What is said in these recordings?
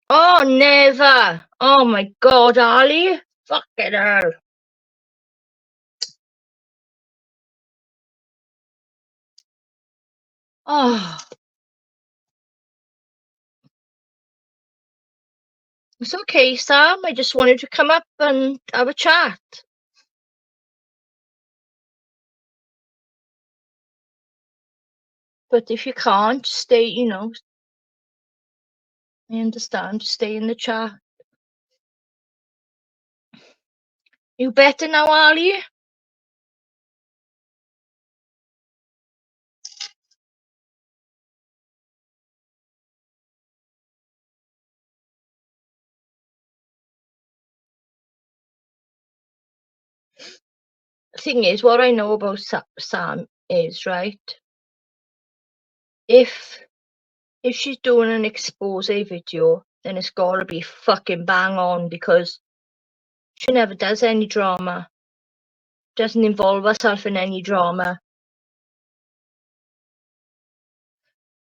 Oh, never. Oh my God, Ali. Fucking hell. Oh, it's okay, Sam. I just wanted to come up and have a chat. But if you can't, stay, I understand. Stay in the chat. You better now, Ali? The thing is, what I know about Sam is, right, if she's doing an expose video, then it's gotta be fucking bang on, because she never does any drama. Doesn't involve herself in any drama.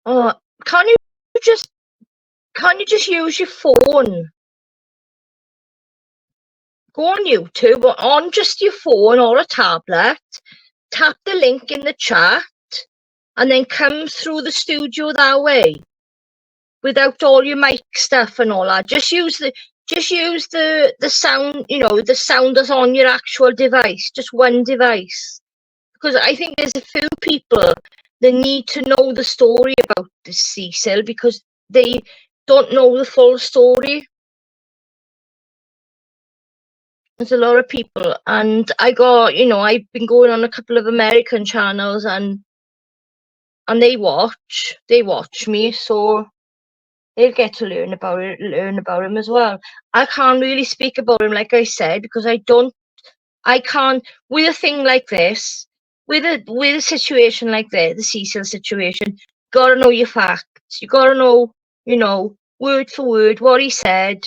Oh, can't you just use your phone? Go on YouTube, or on just your phone or a tablet, tap the link in the chat, and then come through the studio that way, without all your mic stuff and all that. Just use the sound, the sound that's on your actual device, just one device. Because I think there's a few people that need to know the story about the Cecil, because they don't know the full story. There's a lot of people, and I've been going on a couple of American channels, and they watch me, so they'll get to learn about him as well. I can't really speak about him, like I said, because I can't, with a thing like this, with a situation like that, the Cecil situation, gotta know your facts. You gotta know, word for word what he said,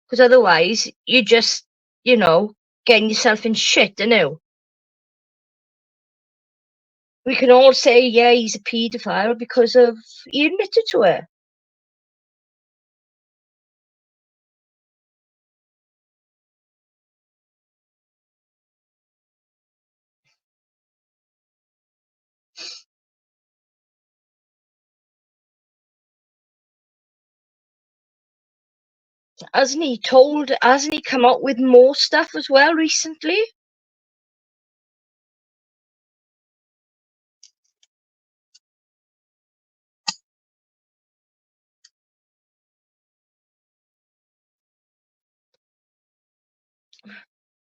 because otherwise you just, getting yourself in shit, We can all say, yeah, he's a paedophile because of he admitted to it. Hasn't he come out with more stuff as well recently?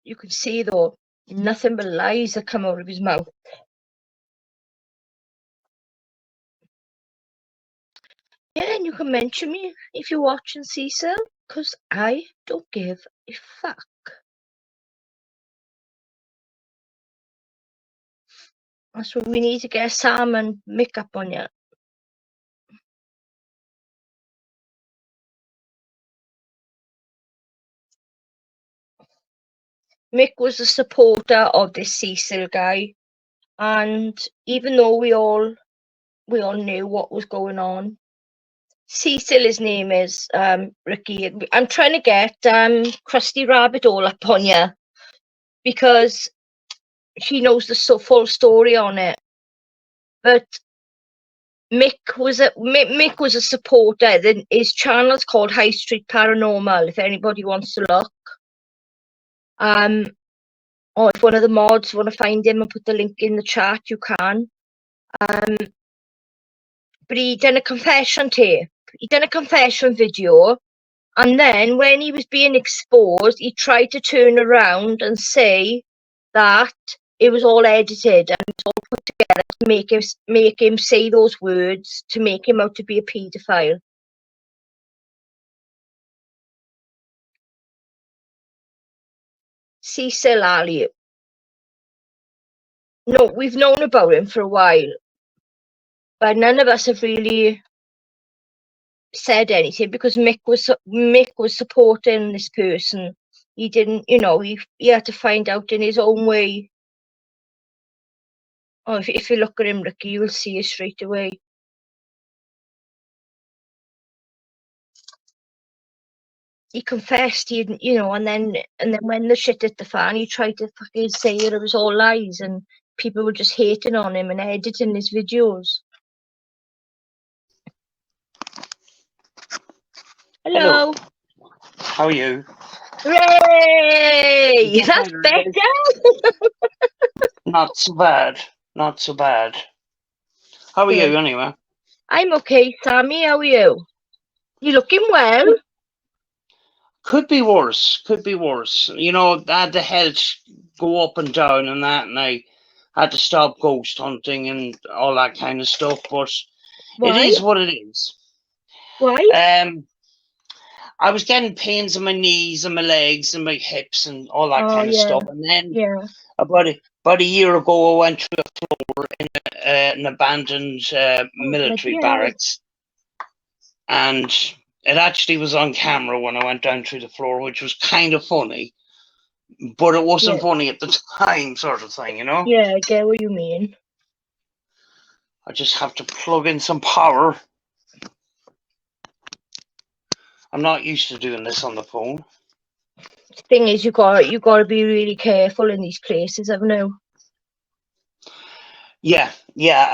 You can see, though, nothing but lies that come out of his mouth. Yeah, and you can mention me if you're watching Cecil, because I don't give a fuck. That's what we need to get Sam and Mick up on you. Mick was a supporter of this Cecil guy, and even though we all knew what was going on, Cecil, his name is, Ricky. I'm trying to get Crusty Rabbit all up on you, because she knows the full story on it. But Mick was a supporter. Then his channel's called High Street Paranormal, if anybody wants to look. Or if one of the mods want to find him and put the link in the chat, you can. But he done a confession tape. He done a confession video. And then when he was being exposed, he tried to turn around and say that it was all edited and it was all put together to make him say those words, to make him out to be a paedophile. Cecil Ali. No, we've known about him for a while, but none of us have really said anything, because Mick was supporting this person. He didn't, he had to find out in his own way. Oh, if you look at him, Ricky, you'll see it straight away. he confessed, and then when the shit hit the fan, he tried to fucking say that it was all lies, and people were just hating on him and editing his videos. Hello. How are you? Hooray! That's better. Not so bad. Not so bad. How are you anyway? I'm okay, Sammy. How are you? You looking well? Could be worse. Could be worse. You know, I had the health go up and down and that, and I had to stop ghost hunting and all that kind of stuff. But Why? it is what it is. Why? I was getting pains in my knees and my legs and my hips and all that kind of stuff. And then about a year ago, I went through a floor in an abandoned military barracks, and it actually was on camera when I went down through the floor, which was kind of funny, but it wasn't funny at the time, sort of thing, you know? Yeah, I get what you mean. I just have to plug in some power. I'm not used to doing this on the phone. The thing is, you got to be really careful in these places, haven't you? Yeah,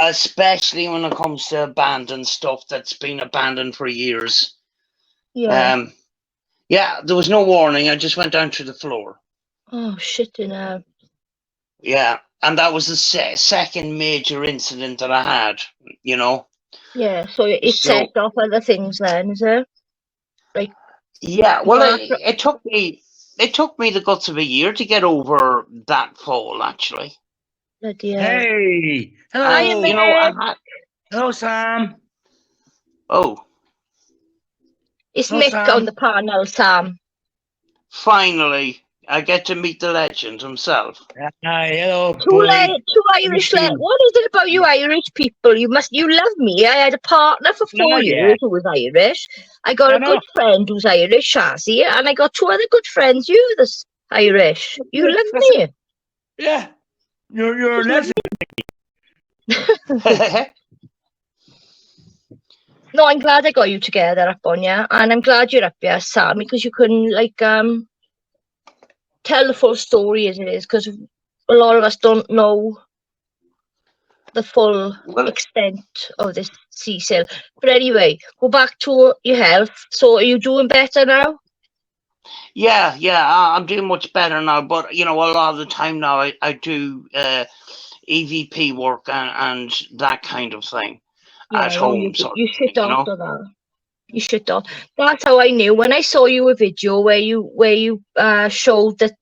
especially when it comes to abandoned stuff that's been abandoned for years. Yeah. There was no warning. I just went down through the floor. Oh, shit, Yeah, and that was the second major incident that I had, you know? Yeah, so it set off other things then, is it? Like, yeah, well, it took me the guts of a year to get over that fall, actually. Hey, hello, hello, Sam. Oh, it's Mick on the panel, Sam. Finally, I get to meet the legend himself. Hi, hello, two Irish. What is it about you Irish people? You love me. I had a partner for 4 years who was Irish. I got a good friend who's Irish, Shazzy, and I got 2 other good friends. You that's Irish. You love me. Yeah, you're a legend. No, I'm glad I got you together up on you, and I'm glad you're up here, Sam, because you can tell the full story as it is, because a lot of us don't know the full extent of this Cecil. But anyway, go back to your health. So are you doing better now? Yeah, I'm doing much better now. But you know, a lot of the time now, I do EVP work and that kind of thing at home. You should after that. You should off. That's how I knew when I saw you a video where you showed that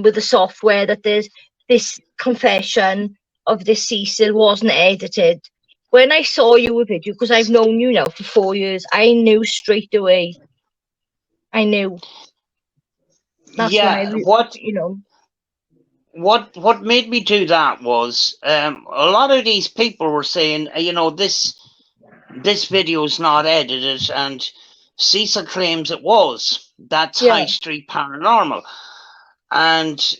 with the software that there's this confession of this Cecil wasn't edited. When I saw you a video, because I've known you now for 4 years, I knew straight away. I knew. That's what made me do that was a lot of these people were saying, you know, this video is not edited, and Cecil claims it was. That's High Street Paranormal, and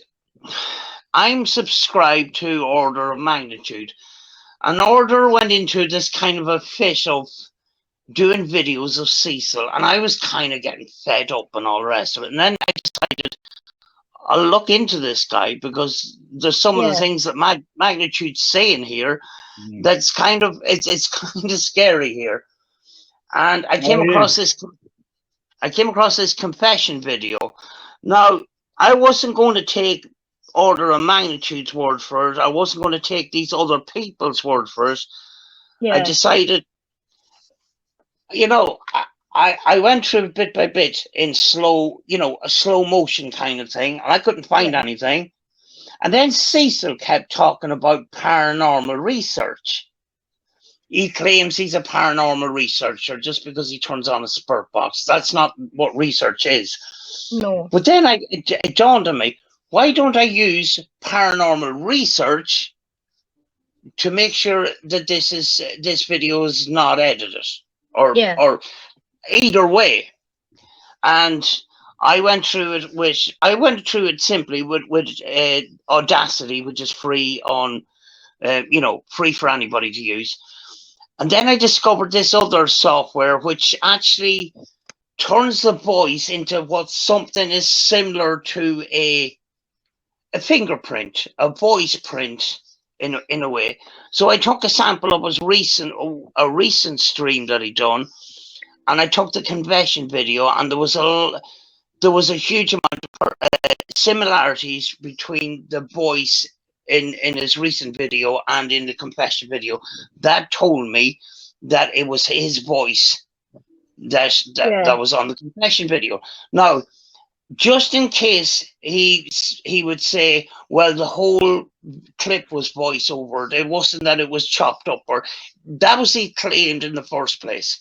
I'm subscribed to Order of Magnitude. An Order went into this kind of a fish of doing videos of Cecil, and I was kind of getting fed up and all the rest of it. And then I decided I'll look into this guy, because there's some of the things that Magnitude's saying here that's kind of it's kind of scary here. And I came across this confession video. Now, I wasn't going to take Order of Magnitude's word for it. I wasn't going to take these other people's word for it. I decided, you know, I went through bit by bit in slow, you know, a slow motion kind of thing, and I couldn't find anything. And then Cecil kept talking about paranormal research. He claims he's a paranormal researcher just because he turns on a spirit box. That's not what research is. No. But then it dawned on me, why don't I use paranormal research to make sure that this video is not edited or either way? And I went through it simply with Audacity, which is free on free for anybody to use. And then I discovered this other software which actually turns the voice into what something is similar to a fingerprint, a voice print in a way. So I took a sample of his recent stream that he done, and I took the confession video, and there was a huge amount of similarities between the voice in his recent video and in the confession video. That told me that it was his voice that was on the confession video. Now, just in case he would say, well, the whole clip was voiceover, it wasn't that it was chopped up, or that was he claimed in the first place.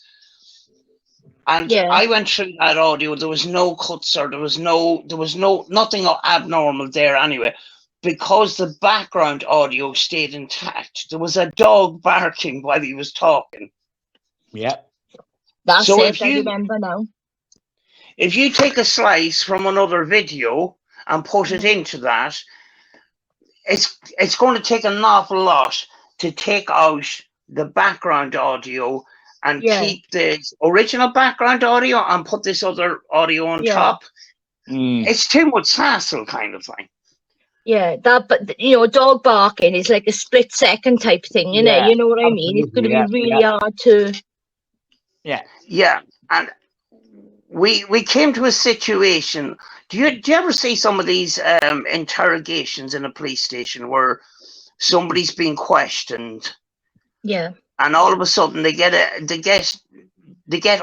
And I went through that audio. There was no cuts, or there was nothing abnormal there anyway, because the background audio stayed intact. There was a dog barking while he was talking. Yeah. That's so it, I remember now. If you take a slice from another video and put it into that, it's going to take an awful lot to take out the background audio and keep the original background audio and put this other audio on top. It's too much hassle, kind of thing. Yeah, but you know, dog barking is like a split second type thing, isn't it? You know what I mean? It's going to be really hard to. Yeah, and we came to a situation. Do you ever see some of these interrogations in a police station where somebody's being questioned? Yeah. And all of a sudden they get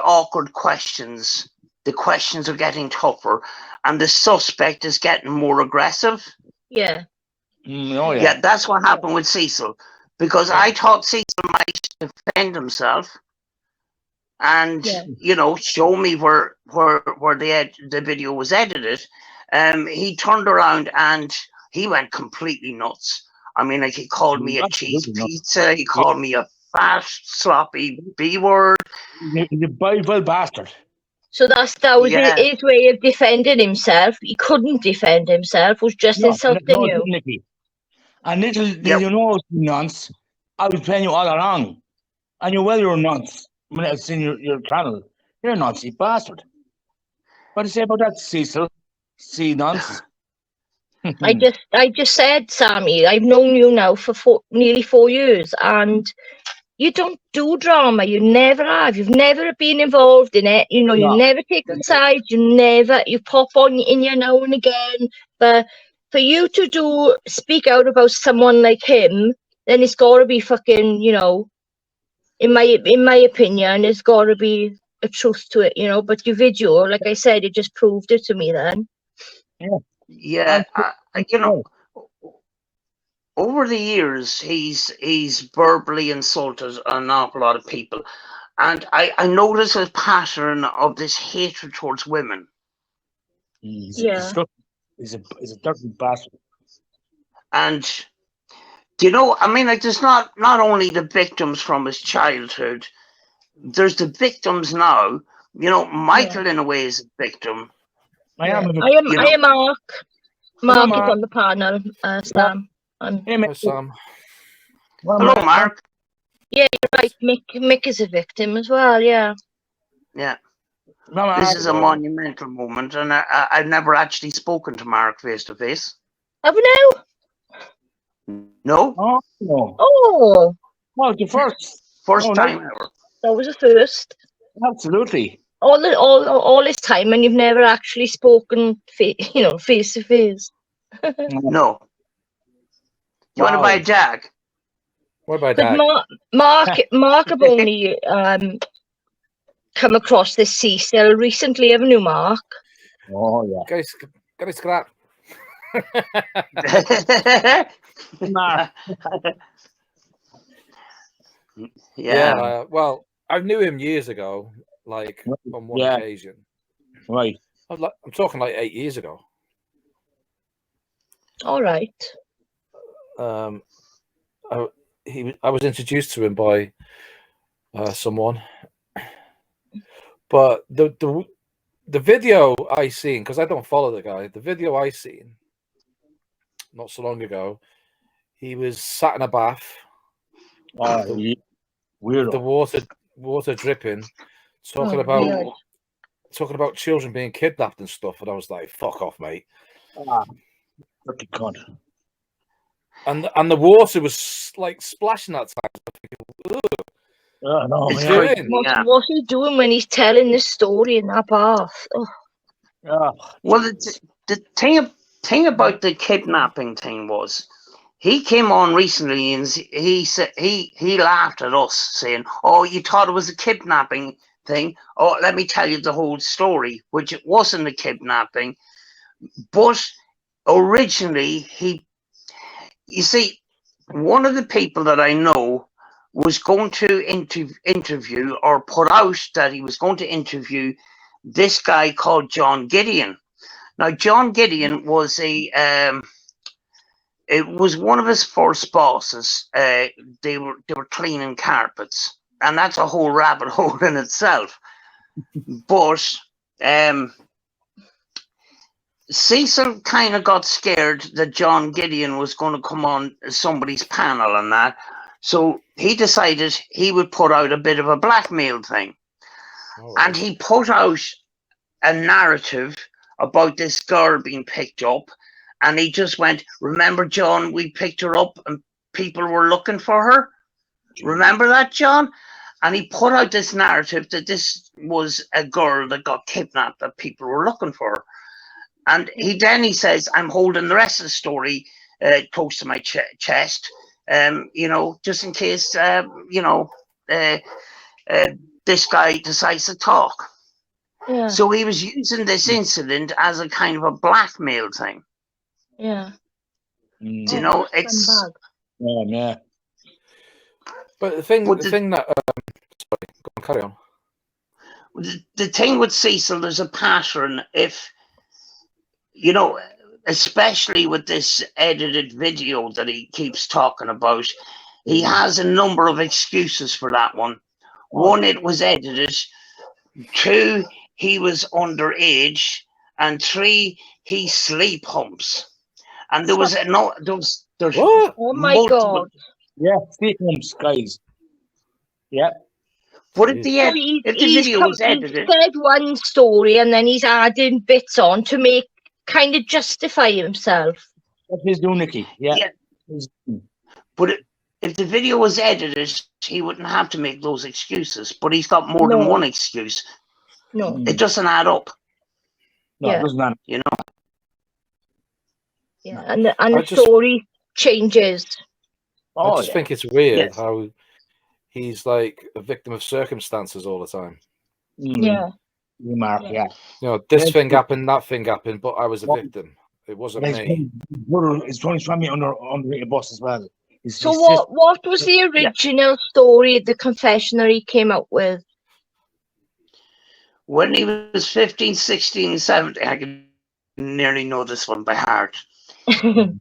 awkward questions. The questions are getting tougher, and the suspect is getting more aggressive. Yeah. Yeah, that's what happened with Cecil, because I thought Cecil might defend himself and show me where the video was edited. He turned around and he went completely nuts. I mean, like, he called me a cheese pizza. He called me a fat, sloppy B word. He's a Bible bastard. So that was his way of defending himself. He couldn't defend himself. Was just insulting you. Nicky. And little you know, nonce, I was playing you all along, and you're nonce. When I've seen your channel, you're a noncy bastard. What do you say about that, Cecil? See, nonce. I just said, Sammy, I've known you now for nearly 4 years, and you don't do drama. You never have. You've never been involved in it. You know, you never take sides. You pop on in you now and again. But for you to speak out about someone like him, then it's got to be fucking, you know, in my opinion, there's got to be a truth to it, you know. But your video, like I said, it just proved it to me then. Yeah, you know, over the years, he's verbally insulted an awful lot of people, and I notice a pattern of this hatred towards women. He's a dirty bastard. And you know, I mean, like, there's not only the victims from his childhood. There's the victims now. You know, Michael in a way is a victim. I am Mark. Mark is on the panel, Sam. Hey, Sam. Hello, Mark. Yeah, you're right. Mick is a victim as well. Yeah. Yeah. This is a monumental moment, and I've never actually spoken to Mark face to face. Have we now? No. Oh. Oh. Well, the first time ever. That was a first. Absolutely. All this time, and you've never actually spoken, face to face. No. You want to buy a Jag? What about that? Mark have only come across this Cecil recently, haven't you, Mark? Oh yeah. Guys, got a scrap. Yeah. Well, I knew him years ago, like on one occasion. Right. I'm talking like 8 years ago. All right. I was introduced to him by someone, but the video I seen, because I don't follow the guy, the video I seen not so long ago, he was sat in a bath. Weirdo. The water dripping, talking about talking about children being kidnapped and stuff, and I was like, "Fuck off, mate." Fucking cunt. And the water was like splashing that time. Oh, no, It's yeah. very- What's he doing when he's telling this story in that bath? Oh, Yeah. Well, the thing about the kidnapping thing was, he came on recently and he said he laughed at us, saying, "Oh, you thought it was a kidnapping thing? Oh, let me tell you the whole story," which it wasn't a kidnapping, but originally you see, one of the people that I know was going to interview or put out that he was going to interview this guy called John Gideon. Now, John Gideon was it was one of his first bosses. They were cleaning carpets, and that's a whole rabbit hole in itself. But Cecil kind of got scared that John Gideon was going to come on somebody's panel and that. So he decided he would put out a bit of a blackmail thing. Oh, And he put out a narrative about this girl being picked up. And he just went, "Remember, John, we picked her up and people were looking for her? Remember that, John?" And he put out this narrative that this was a girl that got kidnapped, that people were looking for her. And he says, "I'm holding the rest of the story close to my chest, just in case, this guy decides to talk." yeah, So he was using this incident as a kind of a blackmail thing. yeah. Mm. You know, it's Scumbag. Yeah. but the thing But that sorry, go on, carry on. the thing with Cecil. There's a pattern. If especially with this edited video that he keeps talking about, he has a number of excuses for that one. One, it was edited. Two, he was underage. And three, he sleep humps. And there was there's What? Oh my multiple- God. Yeah, sleep humps, guys. Yeah. But at the So end, if the video was he's edited, said one story and then he's adding bits on to make kind of justify himself. What he's doing, Nicky. Yeah. Yeah. He's- but if the video was edited, he wouldn't have to make those excuses. But he's got more than No. one excuse. No. It doesn't add up, No, Yeah. it doesn't matter. you know. Yeah, and the I just- story changes. I Oh, just yeah. think it's weird Yes. how he's like a victim of circumstances all the time. Mm. Yeah. You, Mark, Yeah. yeah. You know, this Yeah, thing yeah. happened, that thing happened, but I was a Well, victim. It wasn't But me. his brother's family under the bus as well. So what was the original story, the confessional he came up with? When he was 15, 16, 17, I can nearly know this one by heart.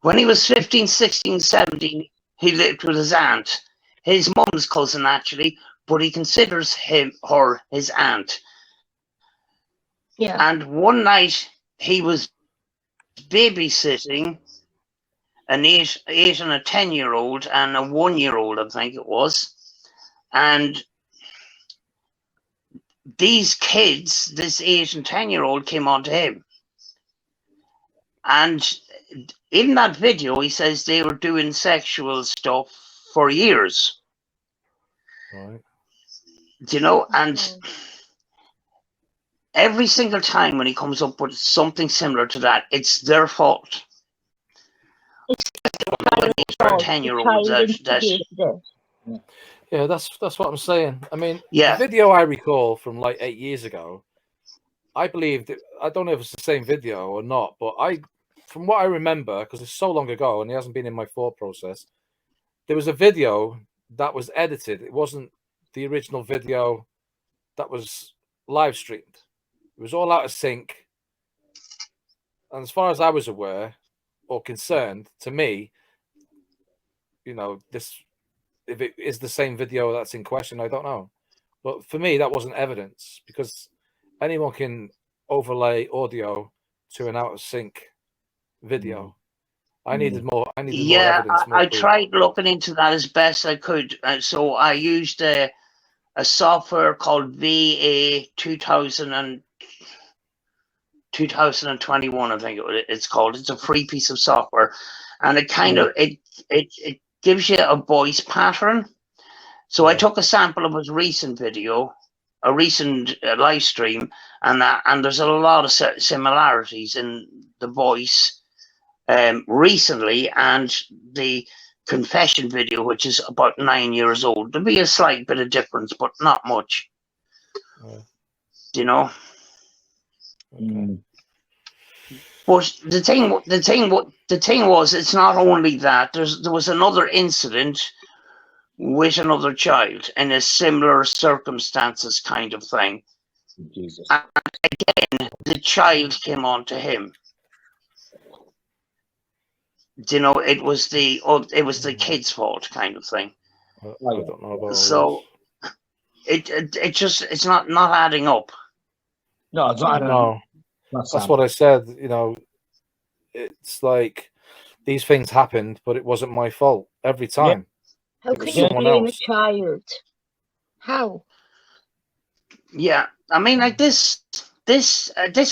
When he was 15, 16, 17, he lived with his aunt, his mum's cousin actually, but he considers her his aunt. Yeah. And one night he was babysitting an 8 and a 10-year-old and a 1-year-old, I think it was. And these kids, this 8 and 10-year-old, came on to him. And in that video, he says they were doing sexual stuff for years. Right. And every single time when he comes up with something similar to that, it's their fault. When these are 10-year-olds Yeah, that's what I'm saying. I mean, Yeah. the video I recall from like 8 years ago, I believe that, I don't know if it's the same video or not, but from what I remember, because it's so long ago and it hasn't been in my thought process, there was a video that was edited. It wasn't the original video that was live streamed. It was all out of sync. And as far as I was aware or concerned, to me, if it is the same video that's in question, I don't know. But for me, that wasn't evidence, because anyone can overlay audio to an out of sync video. I needed more. I needed more evidence. I tried looking into that as best I could. So I used a software called VA 2000 and 2021, I think it's called. It's a free piece of software, and it kind of it gives you a voice pattern. So I took a sample of his recent video, a recent live stream, and there's a lot of similarities in the voice recently and the confession video, which is about 9 years old. There'll be a slight bit of difference, but not much. You know. Mm. But the thing was, it's not only that. There was another incident with another child in a similar circumstances, kind of thing. Jesus. And again, the child came on to him. You know, it was the kid's fault, kind of thing. I don't know about so it's not adding up. No, it's not. No, that's what I said. You know, it's like these things happened, but it wasn't my fault every time. How can you blame a child? How? Yeah, I mean, like this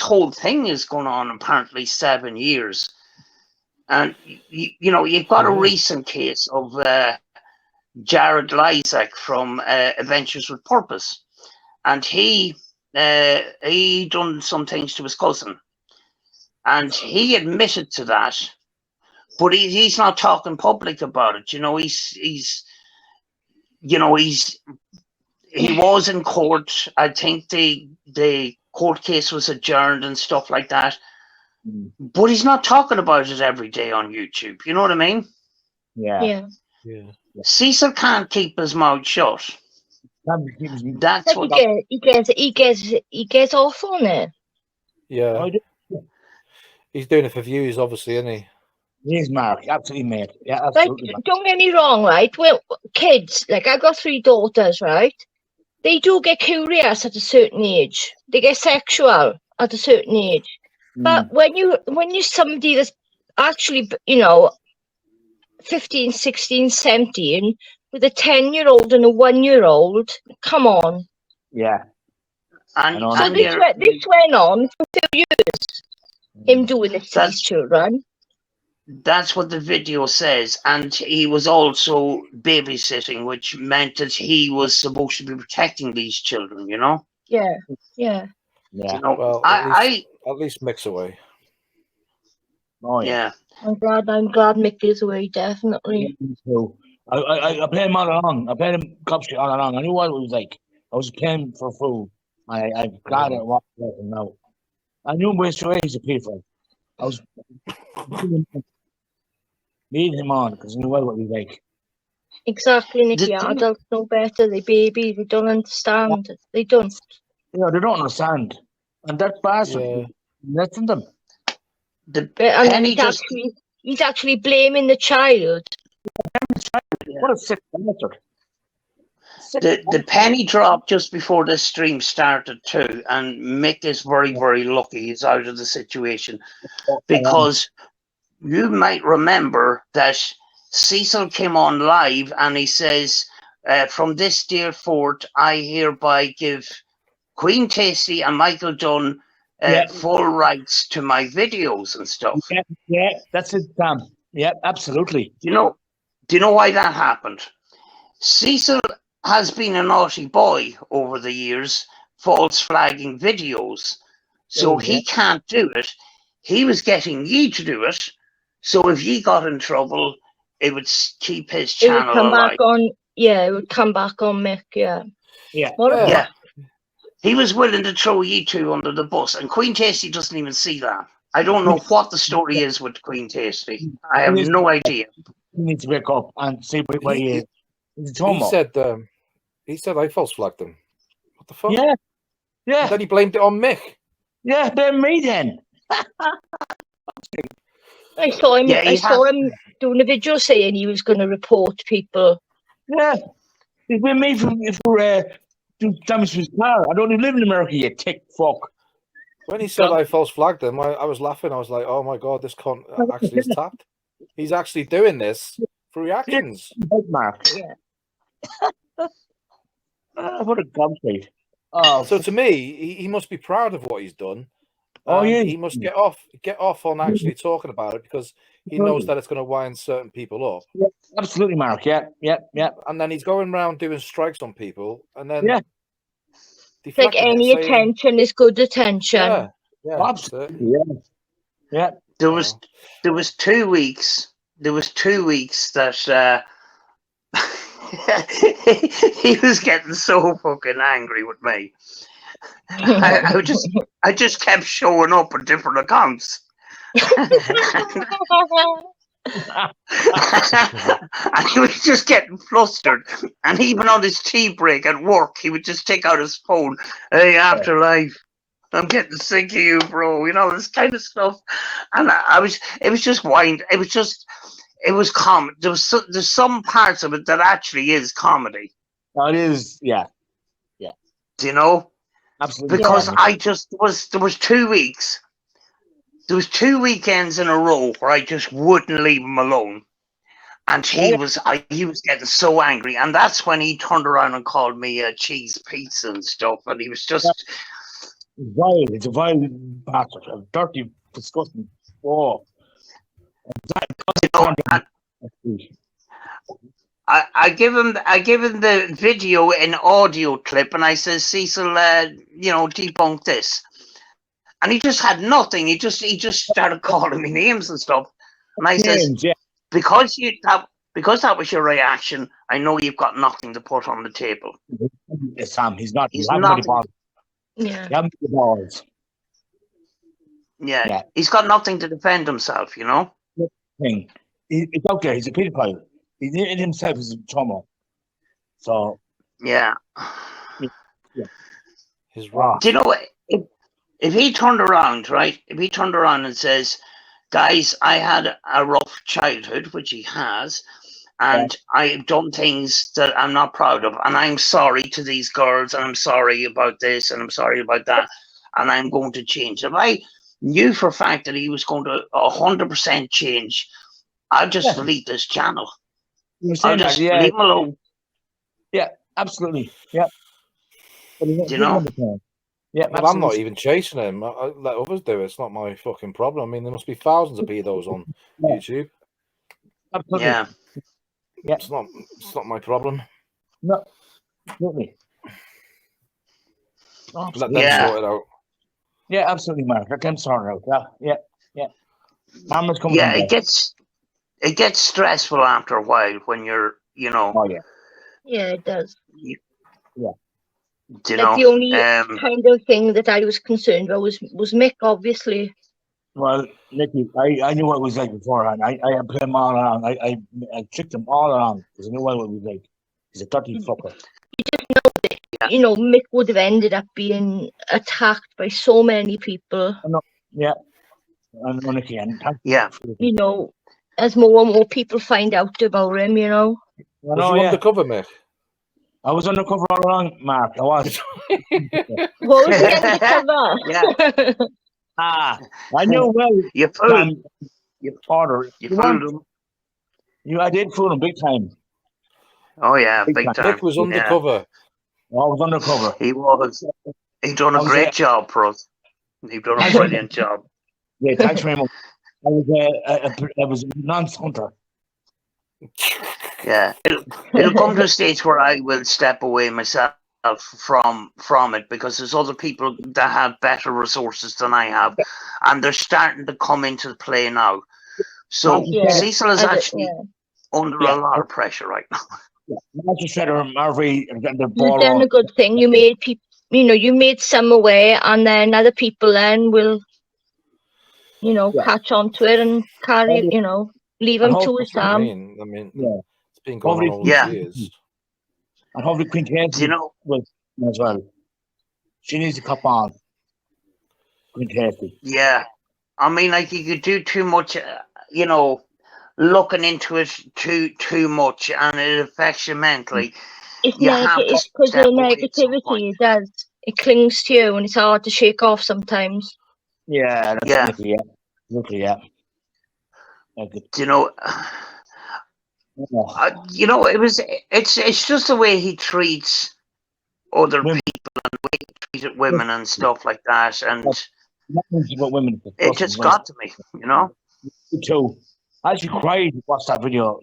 whole thing is going on apparently 7 years, and you know, you've got a recent case of Jared Lysak from Adventures with Purpose, and he done some things to his cousin, and he admitted to that, but he's not talking public about it. You know, he was in court. I think the court case was adjourned and stuff like that. But he's not talking about it every day on YouTube. You know what I mean? Yeah. Cecil can't keep his mouth shut. That's what he gets off on it. Yeah. He's doing it for views, obviously, isn't he? He's Mark, absolutely, mate. Yeah, absolutely. Like, don't get me wrong, right? Well, kids, like I've got 3 daughters, right? They do get curious at a certain age. They get sexual at a certain age. But when you're somebody that's actually, you know, 15, 16, 17, with a 10-year-old and a 1-year-old, come on. Yeah. And this went on for 2 years. Him doing this to his children. That's what the video says, and he was also babysitting, which meant that he was supposed to be protecting these children. You know. Yeah. You know, well, at least Mick's away. Oh yeah. I'm glad Mick is away. Definitely. I played him all along. I played him Cup Street all along. I knew what it was like. I was playing for food. I'm glad I walked away from now. I knew him straight as a people. I was leading him on because I knew what it was like. Exactly, Nicky. Adults know better. They babies. They don't understand. They don't. Yeah, they don't understand. And that bastard, listen to them. He's actually blaming the child. What a sick bastard. The penny dropped just before this stream started too, and Mick is very, very lucky he's out of the situation, because you might remember that Cecil came on live and he says, from this day forth, I hereby give Queen Tasty and Michael Dunn full rights to my videos and stuff. Yeah, that's it, Sam. Yeah, absolutely. Do you know why that happened? Cecil has been a naughty boy over the years, false flagging videos. So he can't do it. He was getting ye to do it. So if ye got in trouble, it would keep his channel it would come alive. back on. Yeah, it would come back on Mick. Yeah. He was willing to throw ye two under the bus, and Queen Tasty doesn't even see that. I don't know what the story is with Queen Tasty. I have no idea. You need to wake up and see what he is. He said I false flagged him. What the fuck? Yeah. And then he blamed it on Mick. Yeah, blame me then. I saw him doing a video saying he was going to report people. Yeah, he's been me for damage to his car. I don't even live in America, you tick fuck. When he said I false flagged him, I was laughing. I was like, oh my god, this cunt actually is tapped. He's actually doing this for reactions. Mark. Yeah. What a gobshite. So to me, he must be proud of what he's done, Oh, And yeah. he must get off on actually talking about it because he knows that it's going to wind certain people up. Yeah, absolutely, Mark. Yeah. And then he's going around doing strikes on people, and then Yeah. Like deflecting it, any saying, attention is good attention. yeah, that's it. Absolutely. Yeah. There was 2 weeks. There was 2 weeks that he was getting so fucking angry with me. I just kept showing up on different accounts. And he was just getting flustered. And even on his tea break at work, he would just take out his phone. Hey, Afterlife, I'm getting sick of you, bro. You know, this kind of stuff. And it was just wind. It was comedy. There's some parts of it that actually is comedy. It is, yeah. Do you know? Absolutely. Because Yeah. there was 2 weeks. There was 2 weekends in a row where I just wouldn't leave him alone. And he was getting so angry. And that's when he turned around and called me a cheese pizza and stuff. And he was just Vile. It's a vile bastard. A dirty, disgusting. Oh. you know, I give him the video and audio clip, and I says, Cecil, debunk this, and he just had nothing. He just started calling me names and stuff, and I says, because that was your reaction, I know you've got nothing to put on the table. Sam, he's not. He's not. Yeah. The balls. Yeah, he's got nothing to defend himself. You know. Thing. He's out there. He's a pedophile. He in himself is a trauma. So yeah. He's wrong. Do you know what? If he turned around, right? If he turned around and says, "Guys, I had a rough childhood," which he has, and I've done things that I'm not proud of, and I'm sorry to these girls, and I'm sorry about this, and I'm sorry about that, and I'm going to change. If I knew for a fact that he was going to 100% change, I'll just delete this channel. I'll just leave him alone. Yeah, absolutely. Yeah. Do you know? Yeah, well, I'm not even chasing him. I let others do it. It's not my fucking problem. I mean, there must be thousands of pedos on YouTube. Absolutely. Yeah. It's not my problem. No, absolutely. Let them sort it out. Yeah, absolutely, Mark. Let them sort it out. Yeah. Mama's coming. Yeah, it gets stressful after a while when you're, Oh yeah. Yeah, it does. Yeah. Do you like know? the only kind of thing that I was concerned about was Mick, obviously. Well, Nicky, I knew what it was like beforehand. I played him all along. I tricked him all along because I knew what it was like. He's a dirty fucker. You just know that, Mick would have ended up being attacked by so many people. Yeah. And Nicky, and as more and more people find out about him, Was you undercover, Mick? I was undercover all along, Mark. I was. What was he undercover? Yeah. I knew well. You fooled. You fooled him. I did fool him big time. Oh yeah, big time. Mick was undercover. Yeah. I was undercover. He was. He done a great job for us. He done a brilliant job. Yeah, thanks very much. I was a nonce hunter. Yeah, it'll come to a stage where I will step away myself from it because there's other people that have better resources than I have, and they're starting to come into play now. So Cecil is actually under a lot of pressure right now. You've done a good thing. You made people, you made some aware, and then other people then will, catch on to it and carry, leave him to his I mean, it's been going on all these years. And hopefully Queen Casey will as well. She needs to cop on. Queen Casey. Yeah. I mean, like, you could do too much, looking into it too much, and it affects you mentally. It's because of negativity. It does. It clings to you, and it's hard to shake off sometimes. Yeah, that's yeah. It's just the way he treats other people and the way he treated women and stuff like that, and Nothing about women. It just got to me, you know. Me too. I actually cried to watch that video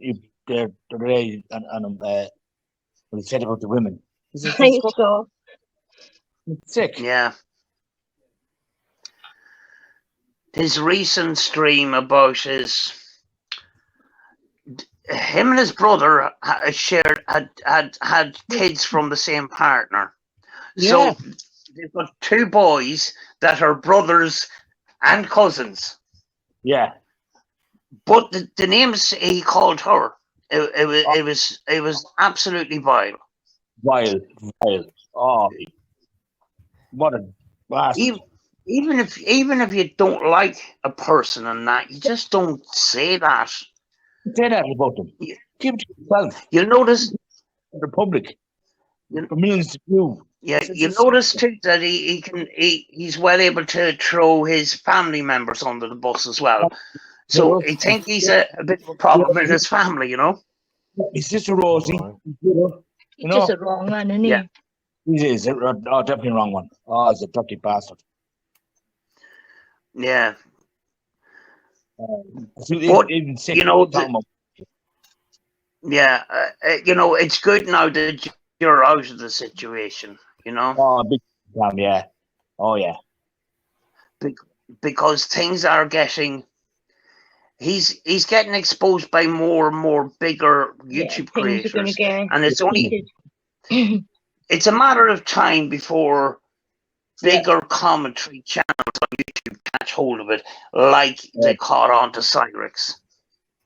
there the other day, and when he said about the women. It's I saw. sick. Yeah. His recent stream about him and his brother had kids from the same partner. Yeah. So they've got two boys that are brothers and cousins. Yeah. But the names he called her, it was absolutely vile. Vile. Oh, what a bastard. Even if you don't like a person and that, you just don't say that. Say that about them. Keep it to yourself. You'll notice The public. For millions to view. Yeah, you notice too that he's well able to throw his family members under the bus as well. So I think he's a bit of a problem in his family, you know. His sister Rosie, He's just a wrong man, isn't he? Yeah. he is definitely the wrong one. Oh, he's a dirty bastard. Yeah, But, even you know, it's good now that you're out of the situation, you know. Oh, big time, yeah. Oh, yeah. Because things are getting. He's getting exposed by more and more bigger YouTube creators, and it's only it's a matter of time before bigger commentary channels on YouTube catch hold of it, like they caught on to Cyrix,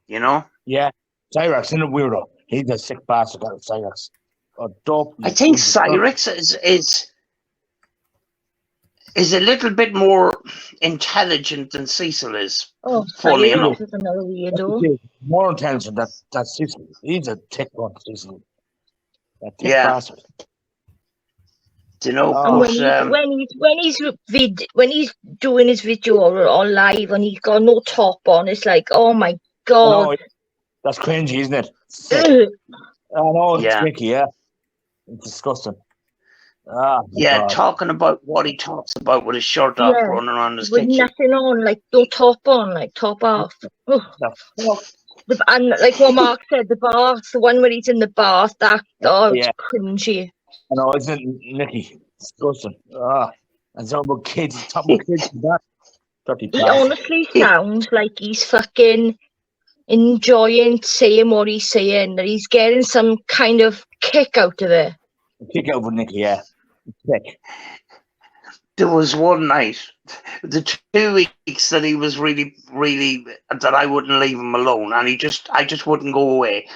you know. Yeah, Cyrix isn't a weirdo. He's a sick bastard. That Cyrix. I think Cyrix is a little bit more intelligent than Cecil is. Oh, funny enough. Is another weirdo. More intelligent than Cecil. He's a thick one, Cecil. A thick bastard. Do you know? And when he's doing his video or live and he's got no top on, it's like, oh my god. That's cringy, isn't it? I know it's tricky, yeah. It's disgusting. God. Talking about what he talks about with his shirt off, running around his with kitchen. nothing on, like no top on, like top off. And like what Mark said, the bath, the one where he's in the bath, it's cringy. I know, isn't it, Nicky? Disgusting. And some about kids, talking about kids and that. He honestly sounds like he's fucking enjoying saying what he's saying, that he's getting some kind of kick out of it. Kick out of Nicky, yeah. Kick. There was one night, the 2 weeks that he was really, really, that I wouldn't leave him alone, and I just wouldn't go away.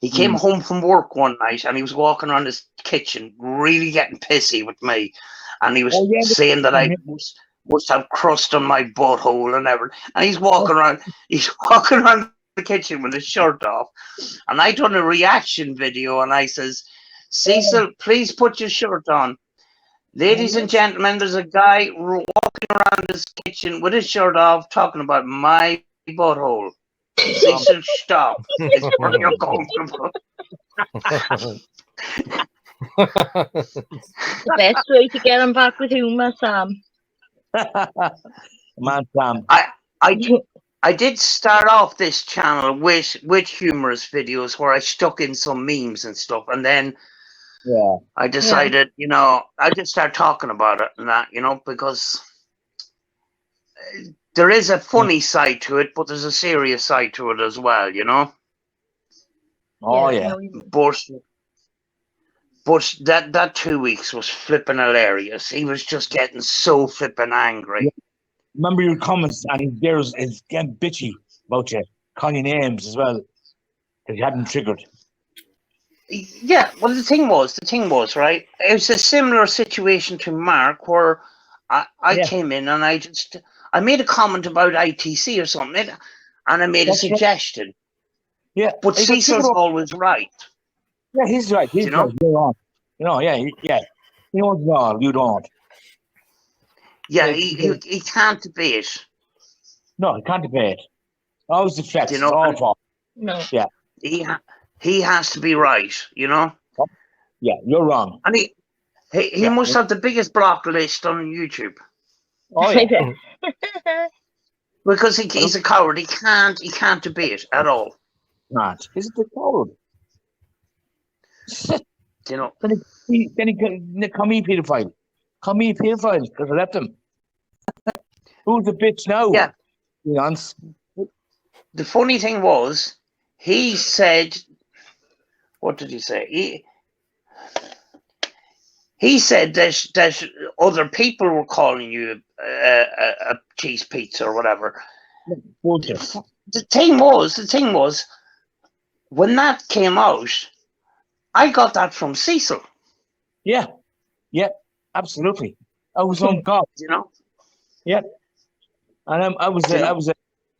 He came home from work one night, and he was walking around his kitchen, really getting pissy with me, and he was saying that I must have crust on my butthole and everything. And he's walking around the kitchen with his shirt off, and I done a reaction video, and I says, Cecil, please put your shirt on. Ladies and gentlemen, there's a guy walking around his kitchen with his shirt off talking about my butthole. Cecil, stop. It's very uncomfortable. The best way to get him back with humour, Sam. Man, Sam. I did start off this channel with humorous videos where I stuck in some memes and stuff, and then I decided, I just start talking about it and that, because there is a funny side to it, but there's a serious side to it as well, Oh, yeah. But that 2 weeks was flipping hilarious. He was just getting so flipping angry. Remember your comments, and is getting bitchy about you, calling you names as well, because you hadn't triggered. Yeah, well, the thing was, right? It was a similar situation to Mark, where I came in and I made a comment about ITC or something, and I made a suggestion. Yeah, but Cecil's always right. Yeah, he's right. He's right. You're wrong. Yeah. He knows it all. You don't. Yeah, he can't debate. No, he can't debate. Always deflects. It's all fault. No. Yeah. He has to be right, Yeah, you're wrong. And he must have the biggest block list on YouTube. Oh yeah. Because he's a coward. He can't debate at all. Not. He's a coward. You know. Then he call me pedophile. Call me pedophile because I left him. Who's the bitch now? Yeah. Leonce? The funny thing was, he said, what did he say? He said that other people were calling you a cheese pizza or whatever. Bullshit. The thing was, when that came out, I got that from Cecil. Yeah, absolutely. I was on God, You know. yeah, and I was You know? I was a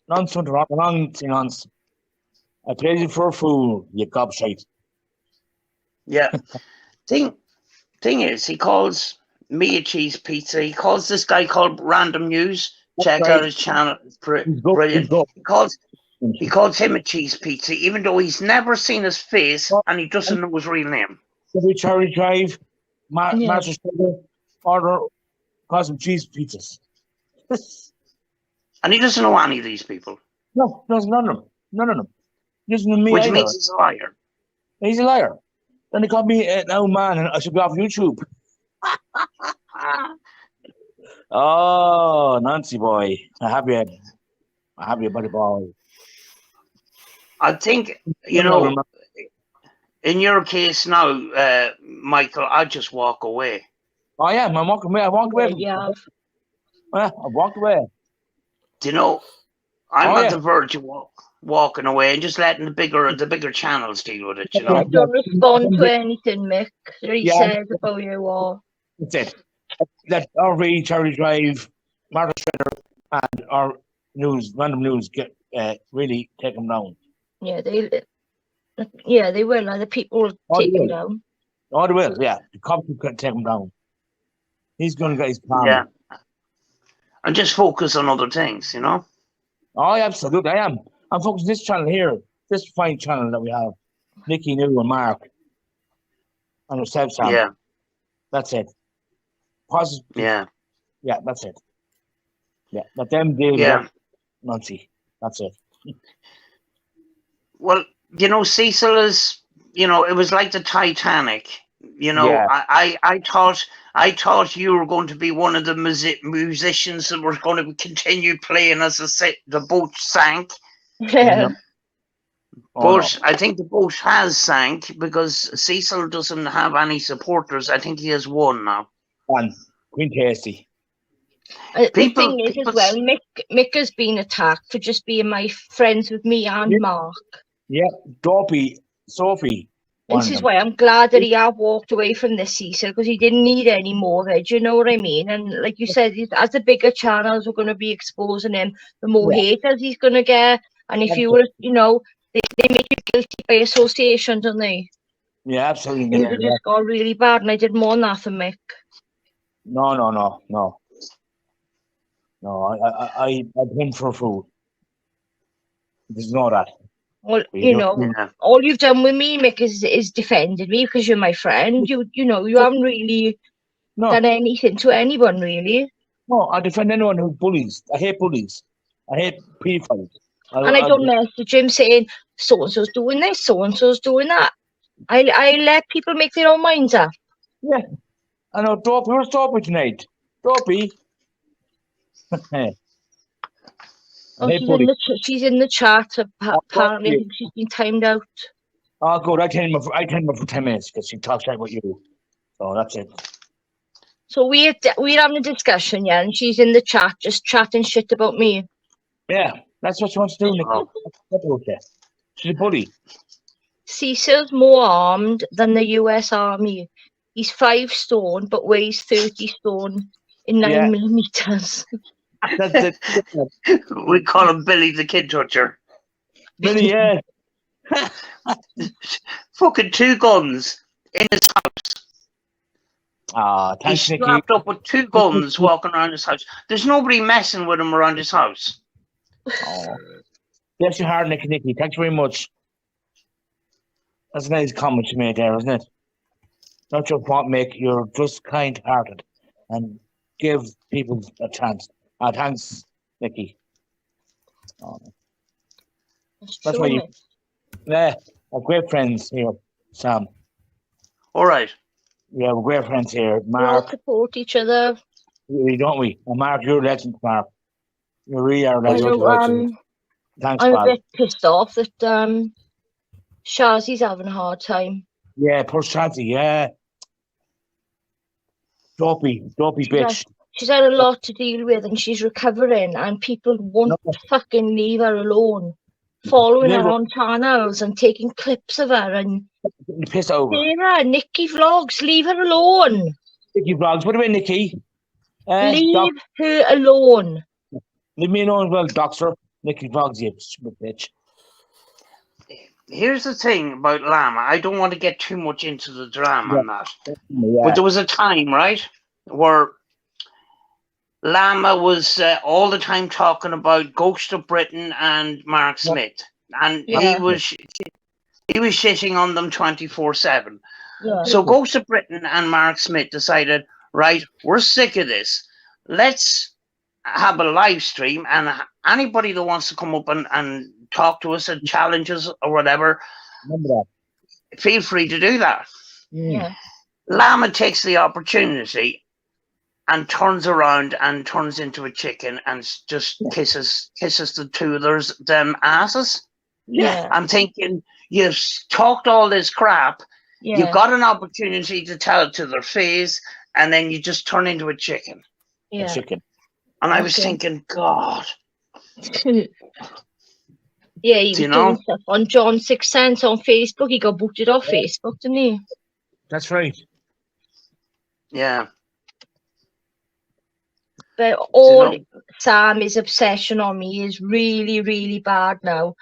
nonsense rock along nonsense. I played you for a fool, you gobshite. Yeah. Thing is, he calls me a cheese pizza. He calls this guy called Random News. Check right. out his channel. It's brilliant. He calls him a cheese pizza, even though he's never seen his face and he doesn't know his real name. Every Cherry Drive, Yeah. Master Sugar, order, cause some cheese pizzas. And he doesn't know any of these people. No, none of them. None of them. He doesn't know me Which either. means he's a liar. He's a liar. Then he called me an old man and I should be off YouTube. Oh, Nancy boy. I have you, buddy boy. I think, you know, in your case now, Michael, I'd just walk away. Oh yeah, I'm walking away. I walked away. Yeah. I walked away. Do you know, I'm Oh, at yeah. the verge of walking away and just letting the bigger channels deal with it, you know. Don't respond to anything Mick he Yeah. says about you or That's it. Let RV, Cherry Drive, Martha Shredder, and our random news get really take them down. yeah, they will. Like, the people will Oh, take they him will. down. Oh, they will. Yeah, the cops will take him down. He's going to get his plan. Yeah. And just focus on other things, you know. Oh, yeah, absolutely. I am. I'm focusing this channel here, this fine channel that we have, Nicky, New, and Mark, and yourself, Sam. Yeah. That's it. Positive. Yeah. Yeah, that's it. Yeah, let them deal Yeah. with Nancy. That's it. Well, you know, Cecil is, you know, it was like the Titanic. You know, Yeah. I thought you were going to be one of the musicians that were going to continue playing as the boat sank. Yeah. Oh, But I think the boat has sank because Cecil doesn't have any supporters. I think he has one now. and Queen Tasty. The People- thing is people as well, Mick has been attacked for just being my friends with me and Yeah. Mark. Yeah, Dopey, Sophie. one This of is them. why I'm glad that he have walked away from this Cecil, because he didn't need any more. Do you know what I mean? And like you said, as the bigger channels are going to be exposing him, the more Yeah. haters he's going to get. And if you were, you know, they make you guilty by association, don't they? Yeah, absolutely. Things Yeah, have yeah. just got really bad, and I didn't want that for Mick. No. I put him for a fool. There's no that. Well, You you don't- know, Yeah. all you've done with me, Mick, is defended me because you're my friend. You know, you haven't really No, done anything to anyone, really. no, I defend anyone who bullies. I hate bullies. I hate pedophiles. And I don't message him saying, so-and-so's doing this, so-and-so's doing that. I let people make their own minds up. Yeah. I know, Dopey. Where's Dopey tonight? Dopey. Oh, Hey, she's, buddy. she's in the chat. Apparently, I you. think she's been timed out. Oh, good. I tell him for 10 minutes because she talks like what you do. So that's it. So we're having a discussion, yeah, and she's in the chat, just chatting shit about me. Yeah, that's what she wants to do, Nick. Oh. That's okay. She's a bully. Cecil's more armed than the US Army. He's 5 stone, but weighs 30 stone in 9 Yeah. millimeters. That's it. We call him Billy the Kid Toucher. Billy, yeah. Fucking 2 guns in his house. Ah, He's thanks, Nicky. strapped up with 2 guns walking around his house. There's nobody messing with him around his house. Oh. Bless your heart, Nicky. Thanks very much. That's a nice comment you made there, isn't it? Not your fault, Mick. You're just kind-hearted. And give people a chance. Thanks, Nicky. Oh, That's that's true, why you. Mick. Yeah, we're great friends here, Sam. All right. Yeah, we're great friends here. We all Mark, support each other. don't we? And Mark, you're a legend, Mark. You really are a I legend. know, Thanks, I'm a pal. bit pissed off that Shazzy's having a hard time. Yeah, poor Shazzy, yeah. Dopey bitch. She's had a lot to deal with and she's recovering, and people won't fucking leave her alone. Following her on channels and taking clips of her and Piss over. Sarah, Nikki Vlogs, leave her alone. Nikki Vlogs, what about Nikki? Leave her alone. Leave me alone as well, Doctor. Nikki Vlogs, you stupid bitch. Here's the thing about Llama. I don't want to get too much into the drama and that. Yeah. But there was a time, right, where Llama was all the time talking about Ghost of Britain and Mark Smith. And he was shitting on them 24/7. Yeah. So Ghost of Britain and Mark Smith decided, right, we're sick of this. Let's have a live stream, and anybody that wants to come up and talk to us and challenge us or whatever, feel free to do that. Yeah. Llama takes the opportunity and turns around and turns into a chicken and just kisses the two of them asses. Yeah. I'm thinking, you've talked all this crap, you've got an opportunity to tell it to their face, and then you just turn into a chicken. Yeah. A chicken. And I was thinking, God. Yeah, he was doing stuff on John 6 Cents on Facebook. He got booted off Facebook, didn't he? That's right. Yeah. But all Sam, his obsession on me is really, really bad now.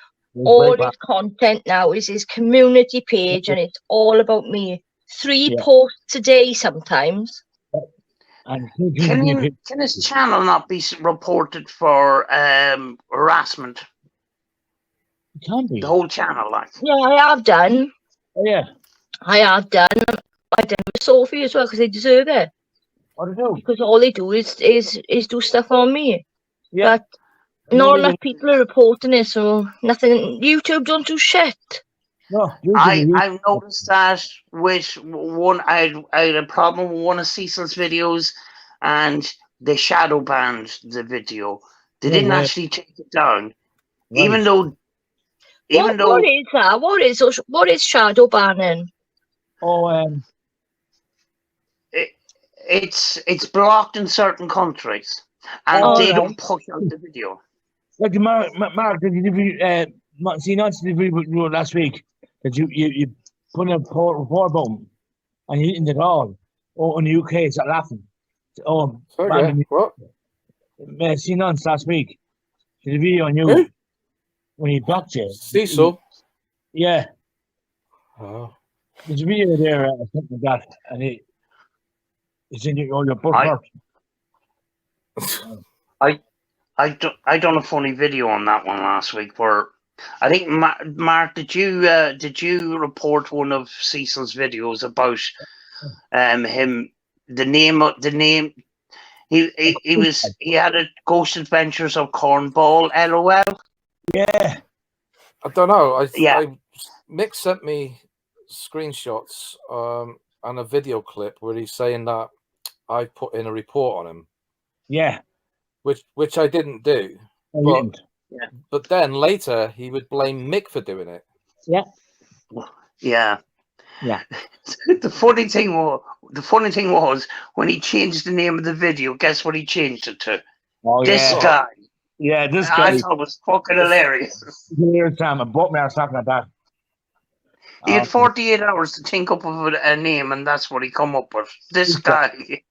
All his content now is his community page, and it's all about me. 3 posts a day sometimes. And can his channel not be reported for harassment? It can be. The whole channel, like. Yeah, I have done. Oh, yeah. I have done. I done with Sophie as well because they deserve it. What do they do? Because all they do is do stuff on me. Yeah. But not enough people are reporting it, so nothing. YouTube don't do shit. No, I've noticed that with one. I had a problem with one of Cecil's videos, and they shadow banned the video. They didn't actually take it down, even though. What is that? What is shadow banning? Oh, it's blocked in certain countries, and they don't push out the video. Like Mark, did you see not the video last week that you put a report button and you didn't at all? Oh, in the UK, start laughing. Oh, what? See nonce last week. The video on you when he blocked you. Cecil. Yeah. Oh. There's a video there or something like that, and it's in your book. I done a funny video on that one last week where I think Mark, did you report one of Cecil's videos about him, the name he had a Ghost Adventures of Cornball, LOL. Yeah. I don't know. Mick sent me screenshots and a video clip where he's saying that I put in a report on him. Yeah. Which I didn't do. But then later he would blame Mick for doing it. Yeah. Yeah. Yeah. The funny thing was when he changed the name of the video, guess what he changed it to? Oh, this guy. Yeah, this guy. I thought it was fucking hilarious. Hilarious time. I bought me or something like that. He had 48 hours to think up of a name, and that's what he come up with. This guy.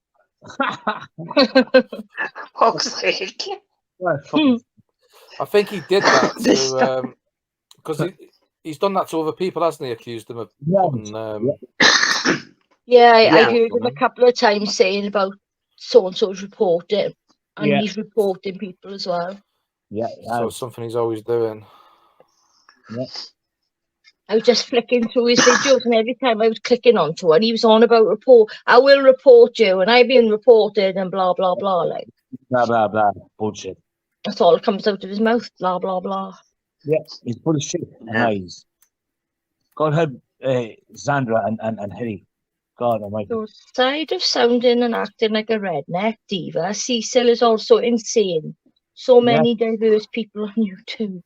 Fuck's sake. I think he did that because he's done that to other people, hasn't he? Accused them of putting, I heard him a couple of times saying about so and so's reporting, and he's reporting people as well. Yeah, so it's something he's always doing. Yeah. I was just flicking through his videos, and every time I was clicking onto one, he was on about I will report you, and I've been reported, and blah blah blah. Like Blah blah blah. Bullshit. that's all that comes out of his mouth. Blah blah blah. Yeah, he's full of shit and Yeah. lies. God help Sandra and Hetty. God almighty. So aside of sounding and acting like a redneck diva, Cecil is also insane. So many diverse people on YouTube.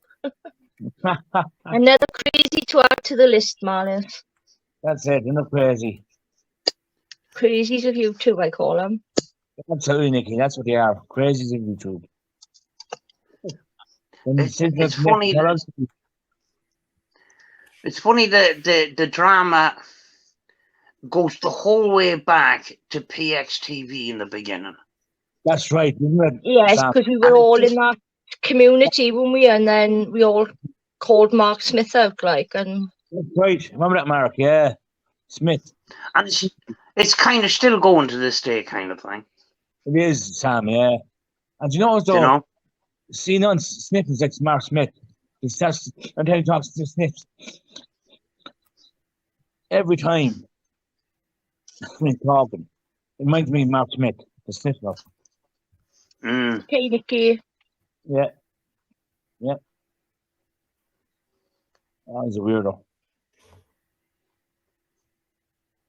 Another crazy to add to the list, Marlon. That's it. You're not crazy. Crazies of YouTube, I call them. Absolutely, Nicky. That's what they are. Crazies of YouTube. It's funny. It's funny that the drama goes the whole way back to PXTV in the beginning. That's right, isn't it? Yes, Sam? because we were And it all just- in that community, weren't we? And then we all called Mark Smith out, like, and That's right. Remember that, Mark? Yeah. Smith. And it's kind of still going to this day, kind of thing. It is, Sam, yeah. And you know, though, You know? seeing on Smith is like Mark Smith. He starts, and then he talks to Smith. Every time he's talking, it reminds me of Mark Smith, the Smith stuff. Mm. okay, Nicky. Yeah. Yeah. Oh, he's a weirdo.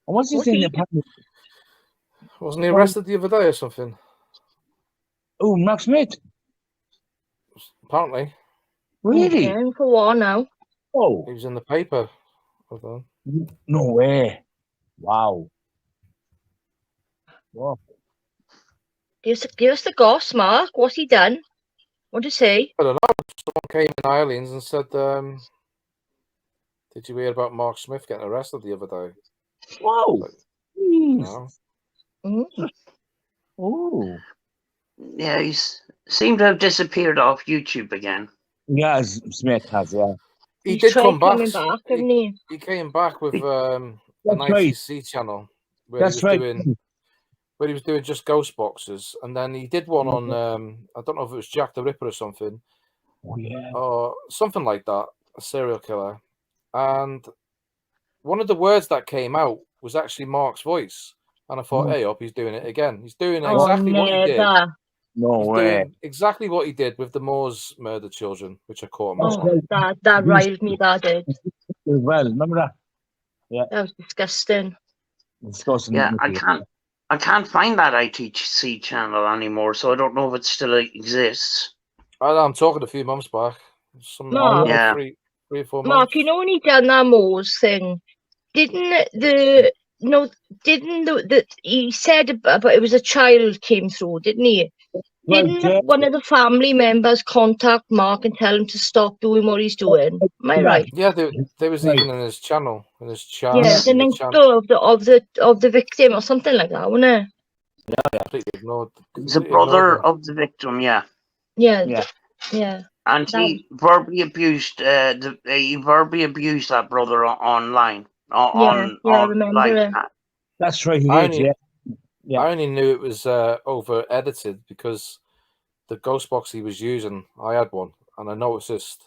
And what's his What name? he- Apparently- Wasn't he arrested the other day or something? Oh, Mark Smith. Apparently, Really? Yeah, for war now. Oh, he was in the paper. Hold on. no way. Wow. Wow. Give us the goss, Mark. What's he done? What to say? I don't know. Someone came in Islands and said, "Did you hear about Mark Smith getting arrested the other day?" Wow. You know? Mm. Oh. Yeah, he's seemed to have disappeared off YouTube again. Yeah, Smith has, yeah. He He's did tried come back. coming back, hasn't he? He came back with an That's right. ITC channel where That's he was right. doing where he was doing just ghost boxes, and then he did one on I don't know if it was Jack the Ripper or something, Oh, yeah. or something like that, a serial killer. And one of the words that came out was actually Mark's voice, and I thought, Oh. "Hey, up, he's doing it again. He's doing Oh, exactly what he did. never. No He's way. doing exactly what he did with the Moore's murdered children, which I caught him That's out Oh, on." right. that riled me, that did. As well, remember that? That was disgusting. Discussing. Yeah, I can't find that ITC channel anymore, so I don't know if it still exists. I'm talking a few months back. Some Mark. like Yeah. 3 or 4 months. Mark, you know when he done that Moors thing, didn't the he said about it was a child came through, didn't he? Right, Didn't yeah. one of the family members contact Mark and tell him to stop doing what he's doing? Am I right? Yeah, there was Right. even in his channel, in his chat. Yeah, it's a in the link channel. of the victim or something like that, wasn't it? I completely ignored. The completely brother ignored of the victim, yeah. Yeah, Yeah. yeah. And he verbally abused that brother online. I remember live it. chat. That's right, he I did, only- yeah. him. Yeah. I only knew it was over edited because the ghost box he was using, I had one, and I noticed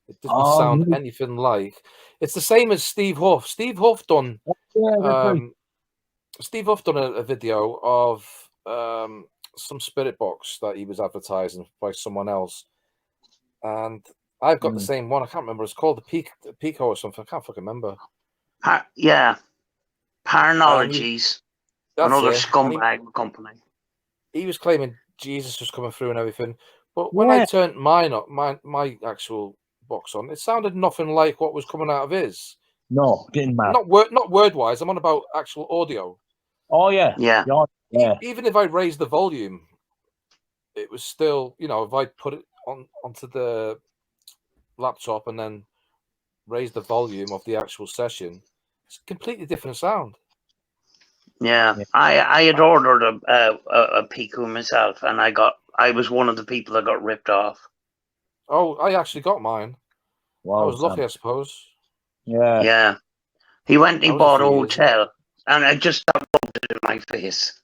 it didn't Oh, sound really? anything like. It's the same as Steve Huff. Steve Huff done. Yeah, that's right. Steve Huff done a video of some spirit box that he was advertising by someone else, and I've got the same one. I can't remember. It's called the Pico or something. I can't fucking remember. Yeah. Paranologies. That's Another it. And scumbag company. he was claiming Jesus was coming through and everything, but when I turned mine up, my actual box on, it sounded nothing like what was coming out of his. No, didn't matter. Not word wise. I'm on about actual audio. Oh, yeah. Yeah. Yeah. Even if I raised the volume, it was still, if I put it onto the laptop and then raise the volume of the actual session, it's a completely different sound. Yeah. I had ordered a Pico myself, and I was one of the people that got ripped off. Oh, I actually got mine. Wow, I was lucky, I suppose. Yeah. Yeah. He went and he That was a bought a few years ago. hotel, and I just rubbed it in my face.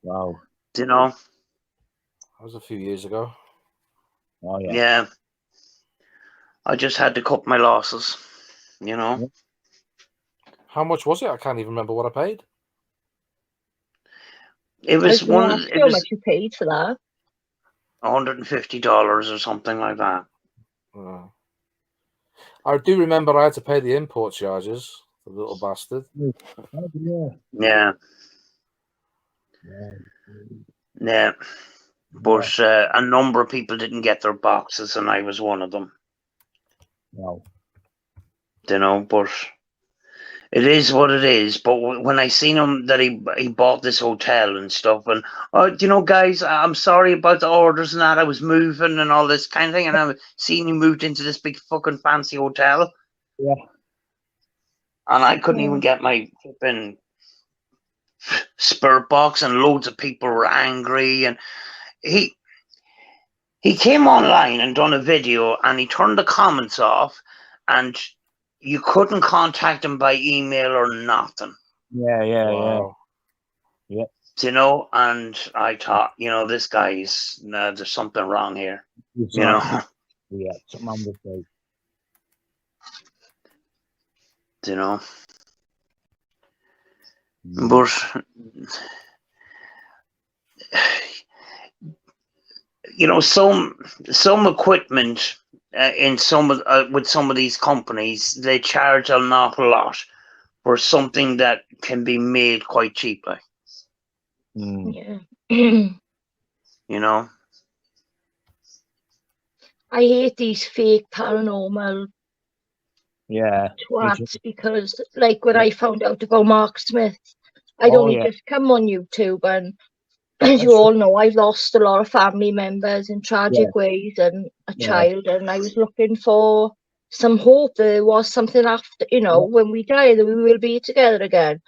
Wow. Do you know? That was a few years ago. Oh, yeah. Yeah. I just had to cut my losses, you know. How much was it? I can't even remember what I paid. It I was was going to one. ask It you how was much you paid for that. $150 or something like that. I do remember I had to pay the import charges. The little bastard. Yeah. Yeah. But a number of people didn't get their boxes, and I was one of them. No. You know, but it is what it is. But when I seen him that he bought this hotel and stuff, and you know, guys, I'm sorry about the orders and that. I was moving and all this kind of thing, and I seen he moved into this big fucking fancy hotel. Yeah. And I couldn't even get my flipping spirit box, and loads of people were angry, and he came online and done a video, and he turned the comments off, and you couldn't contact him by email or nothing. Wow. Yeah. You know, and I thought, you know, this guy's there's something wrong here. You know. Yeah, something on the place. You know. But you know, some equipment in some of with some of these companies, they charge an awful lot for something that can be made quite cheaply. Yeah. You know. I hate these fake paranormal Yeah. twats because, like, when I found out about Mark Smith, I'd only just come on YouTube, and as you all know, I've lost a lot of family members in tragic ways, and a child, and I was looking for some hope that there was something after, you know, when we die, that we will be together again.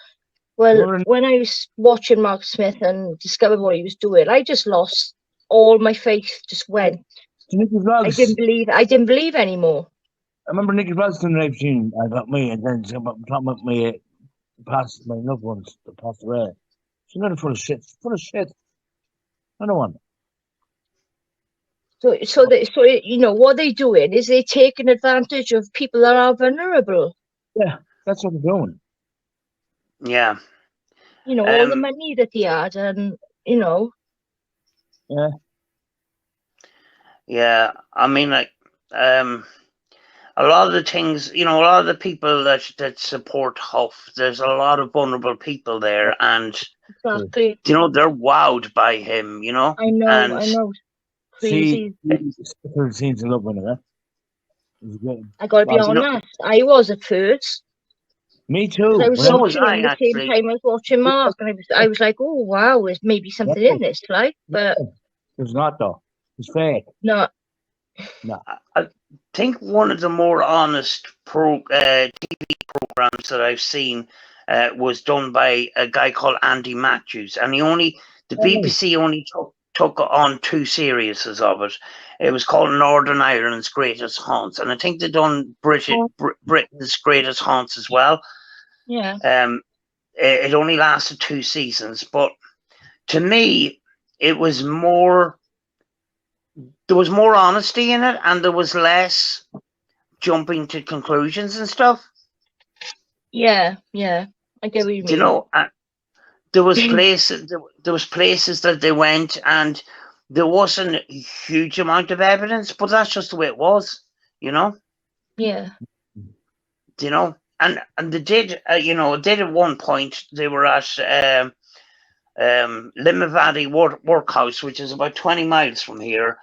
Well, when I was watching Mark Smith and discovered what he was doing, I just lost all my faith. Just went. I didn't believe anymore. I remember Nicky Vlogs live stream. I got me, and then talking about me past my loved ones that passed away. She's not full of shit. Full of shit. Another one. So you know what they're doing is they're taking advantage of people that are vulnerable. Yeah, that's what they're doing. Yeah. You know, all the money that he had, and you know. Yeah. Yeah, I mean, like, a lot of the things, you know, a lot of the people that support Huff, there's a lot of vulnerable people there, and exactly, you know, they're wowed by him. You know, I know. Crazy. Scenes in love with her. I gotta be honest. I was at first. Me too. I was watching him the same time I was watching Mark, and I was like, oh wow, there's maybe something in this, like, but there's not though. It's fake. No. I think one of the more honest TV programs that I've seen was done by a guy called Andy Matthews, and the BBC only took on 2 series of it. It was called Northern Ireland's Greatest Haunts, and I think they've done Britain's Greatest Haunts as well. Yeah. It only lasted 2 seasons, but to me, it was more. There was more honesty in it, and there was less jumping to conclusions and stuff. Yeah, I get what you mean. You know, there was places. There was places that they went, and there wasn't a huge amount of evidence, but that's just the way it was. You know. Yeah. You know, and they did. You know, did at one point they were at Limavady Workhouse, which is about 20 miles from here.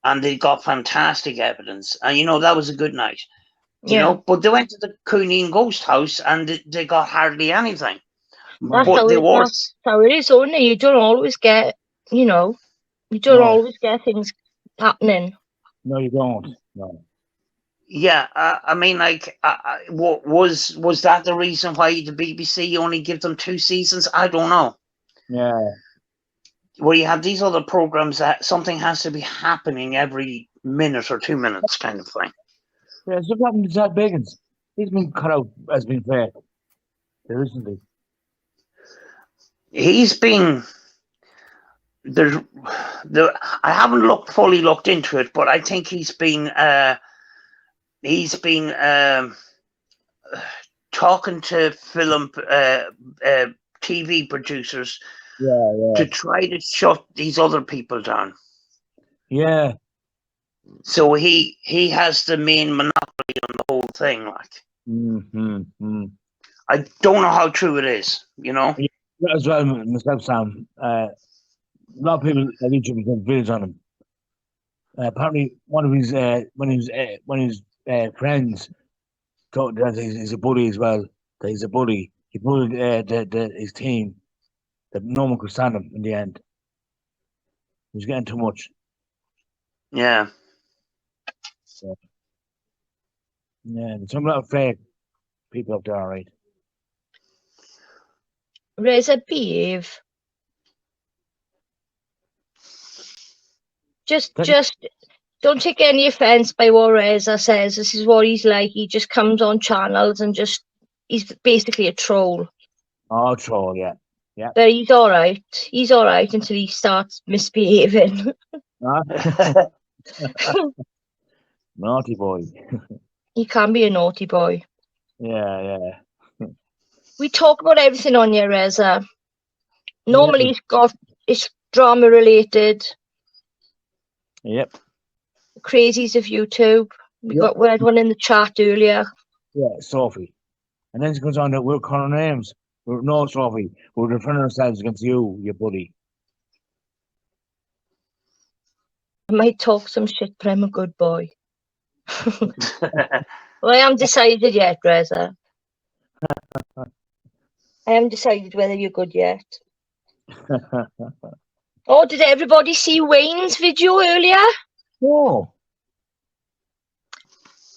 And they got fantastic evidence. And, you know, that was a good night. You know, but they went to the Cooneen Ghost House and they got hardly anything. That's how it is, isn't it? You don't always get, you know, always get things happening. No, you don't. No. Yeah, I mean, like, was that the reason why the BBC only give them 2 seasons? I don't know. Yeah. Where you have these other programs that something has to be happening every minute or 2 minutes, kind of thing. Yeah, so what happened to Zach Bagans? He's been cut out as being fake. There isn't he? He's been I haven't fully looked into it, but I think he's been he's been talking to film TV producers to try to shut these other people down. Yeah. So he has the main monopoly on the whole thing. Like, I don't know how true it is. You know. Yeah, as well, myself, Sam. A lot of people at YouTube have videos on him. Apparently, one of his friends thought that he's a bully as well. That he's a bully. He bullied his team. That no one could stand him in the end. He was getting too much. Yeah. Yeah, there's some lot of fake people up there, all right. Reza, behave. Just don't take any offense by what Reza says. This is what he's like. He just comes on channels and he's basically a troll. Oh, troll, yeah. But he's all right. He's all right until he starts misbehaving. Naughty boy. He can be a naughty boy. Yeah. We talk about everything on here, Reza. Normally it's drama related. Yep. Crazies of YouTube. We had one in the chat earlier. Yeah, Sophie. And then she goes on that we're calling names. No, Sophie. We're defending ourselves against you buddy. I might talk some shit, but I'm a good boy. Well, I haven't decided yet, Reza. I haven't decided whether you're good yet. Oh, did everybody see Wayne's video earlier? Oh.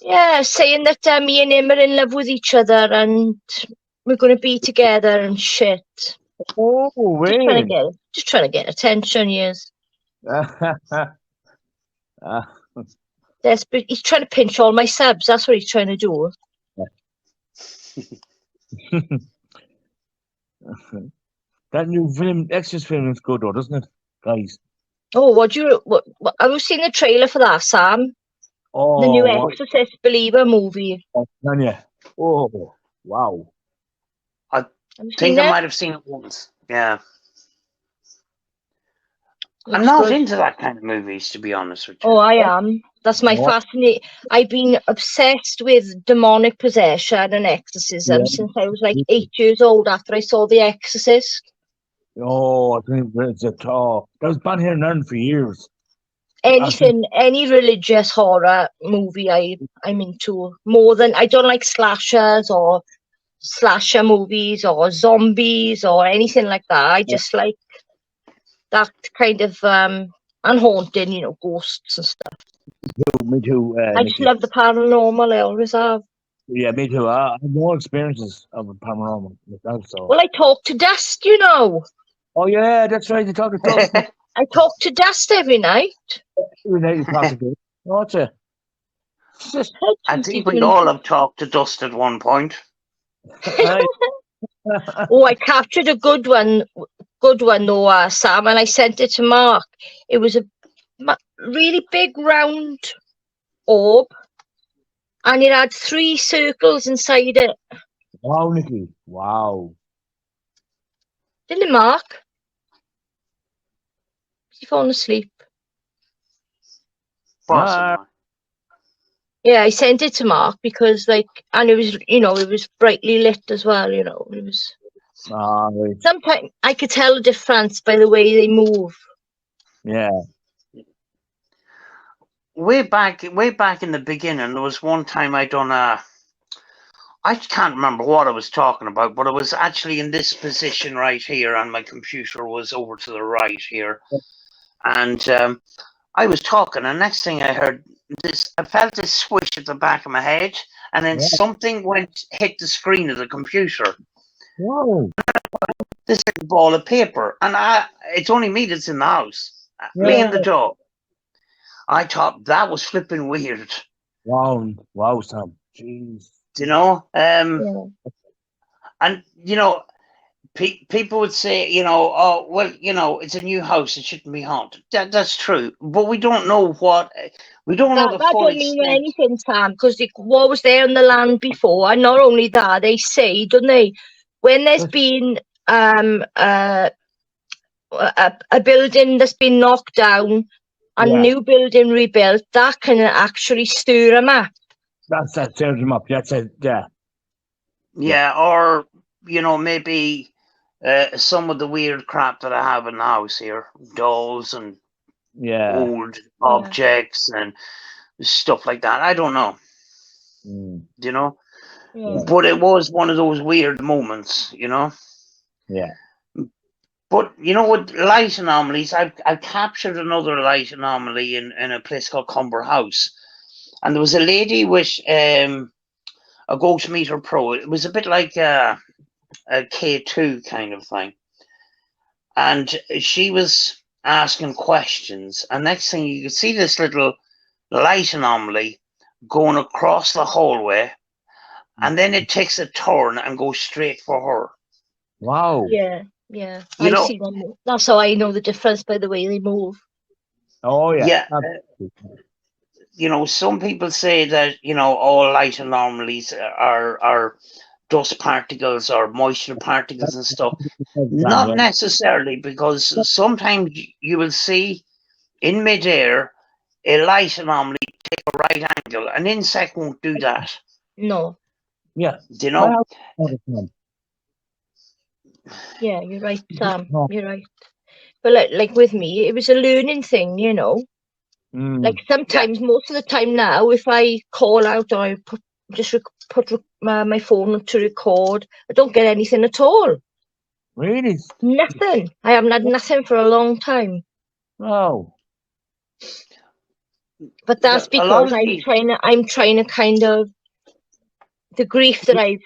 Yeah, saying that me and him are in love with each other and we're going to be together and shit. Oh, Wayne. Just trying to get attention, yes. Desperate. He's trying to pinch all my subs. That's what he's trying to do. That new film, Exorcist film, is good though, doesn't it, guys? Oh, what I was seeing the trailer for that, Sam. Oh, the new Exorcist Believer movie. Oh, wow. I think I might have seen it once. Yeah. I'm not into that kind of movies, to be honest with you. Oh, I am. That's my fascination. I've been obsessed with demonic possession and exorcism since I was like 8 years old after I saw The Exorcist. Oh, I think that was been here and there for years. Any religious horror movie I'm into more than I don't like slashers or slasher movies or zombies or anything like that. I just like that kind of and haunting, ghosts and stuff. Me too. I just love the paranormal. I always have. Yeah, me too. I have more experiences of the paranormal myself. So. Well, I talk to dust, Oh yeah, that's right. You talk to dust. I talk to dust every night. Every night you talk to dust. What's it? I think we all have talked to dust at one point. Oh, I captured a good one though, Sam, and I sent it to Mark. It was a really big round orb, and it had 3 circles inside it. Wow, Nikki! Wow. Didn't it, Mark? Is he falling asleep? Yeah, I sent it to Mark because, and it was, it was brightly lit as well. It was. Right. Sometimes I could tell the difference by the way they move. Yeah. Way back in the beginning, there was one time I done I can't remember what I was talking about, but I was actually in this position right here, and my computer was over to the right here, and I was talking, and next thing I heard I felt this swish at the back of my head, and then something hit the screen of the computer. Whoa! This ball of paper, and it's only me that's in the house, me and the dog. I thought that was flipping weird. Wow, Sam. Jeez. And people would say, oh, well, it's a new house, it shouldn't be haunted. That's true, but we don't know we don't know the That full don't mean extent. anything, Sam, because what was there on the land before, and not only that, they say, don't they, when there's been a building that's been knocked down and new building rebuilt, that can actually stir them up. That stirs them up. That's it. Yeah. Yeah, or maybe some of the weird crap that I have in the house here, dolls and old objects and stuff like that. I don't know. But it was one of those weird moments, Yeah. But you know what, light anomalies, I've captured another light anomaly in a place called Cumber House. And there was a lady with a Ghost Meter Pro. It was a bit like a K2 kind of thing. And she was asking questions. And next thing you could see this little light anomaly going across the hallway. And then it takes a turn and goes straight for her. Wow. Yeah. I see them move. That's how I know the difference by the way they move. Oh, yeah. Some people say that, all light anomalies are dust particles or moisture particles and stuff. Not necessarily, because sometimes you will see in midair a light anomaly take a right angle. An insect won't do that. No. Yeah. Do you know? Yeah, you're right, Sam. You're right. But like with me, it was a learning thing, Like sometimes, most of the time now, if I call out or I put my phone to record, I don't get anything at all. Really? Nothing. I haven't had nothing for a long time. Oh. But that's because I'm trying to kind of, the grief that I've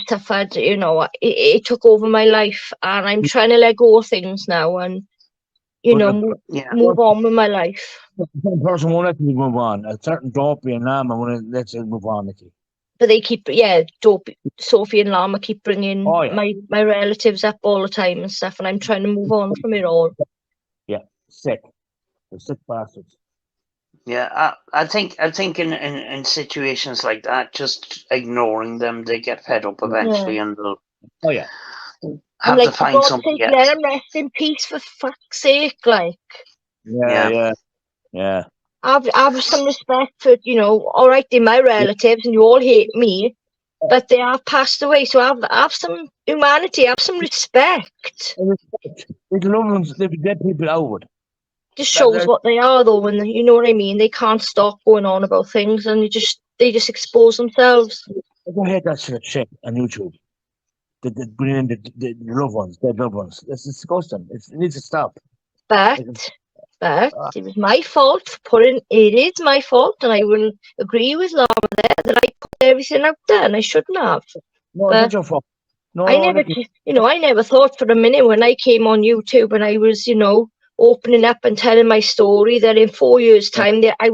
suffered, it took over my life, and I'm trying to let go of things now and, move on with my life. One person won't let you move on. A certain dopey and Lama won't let you move on, Nikki. But they keep, Sophie and Lama keep bringing my relatives up all the time and stuff, and I'm trying to move on from it all. Yeah, sick. They're sick bastards. Yeah, I think in situations like that, just ignoring them, they get fed up eventually, and they'll have to find something else. Let them rest in peace, for fuck's sake, like. Yeah. I've some respect for, all right, they're my relatives and you all hate me, but they have passed away, so have some humanity, have some respect. These loved ones, they've dead people outward. Just shows what they are, though, when you know what I mean. They can't stop going on about things, and they just expose themselves. I don't hate that shit on YouTube. They bring in the loved ones, dead loved ones. It's disgusting. It needs to stop. But it was my fault for it is my fault, and I will agree with Lama there that I put everything out there, and I shouldn't have. No, it's not your fault. No, I never thought for a minute when I came on YouTube and I was, opening up and telling my story that in 4 years' time that I'd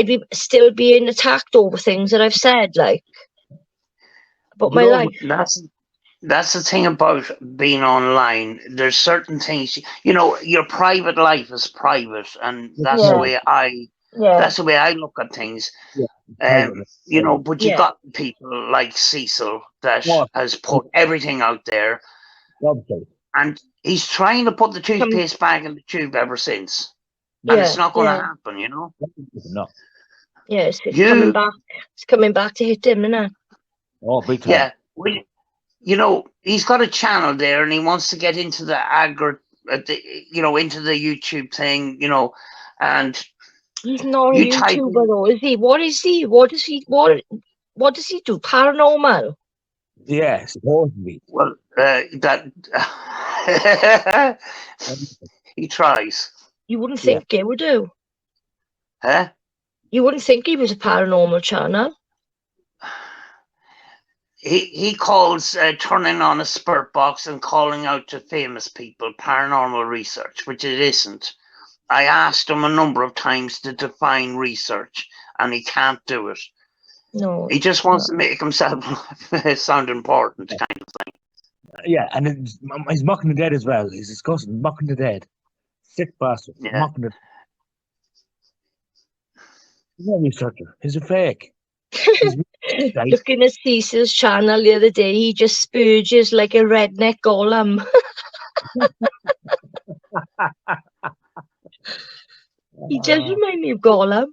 be still being attacked over things that I've said, like about my life. That's the thing about being online. There's certain things, your private life is private, and that's the way that's the way I look at things. But you got people like Cecil that has put everything out there, and he's trying to put the toothpaste back in the tube ever since, and it's not going to happen, No. Yes, it's coming back. It's coming back to hit him, isn't it? Oh, big time. Yeah. He's got a channel there, and he wants to get into the into the YouTube thing, and he's not a YouTuber though, is he? What is he? What does he do? Paranormal? Yeah, supposed to be. Well, he tries. You wouldn't think he would do. Huh? You wouldn't think he was a paranormal channel. He calls turning on a spirit box and calling out to famous people paranormal research, which it isn't. I asked him a number of times to define research, and he can't do it. No. He just wants to make himself sound important, kind of thing. Yeah, and he's mocking the dead as well. He's disgusting, mocking the dead. Sick bastard. Yeah. Mocking the. He's not a researcher. He's a fake. He's right. Looking at Cecil's channel the other day, he just spurges like a redneck golem. He does remind me of Gollum.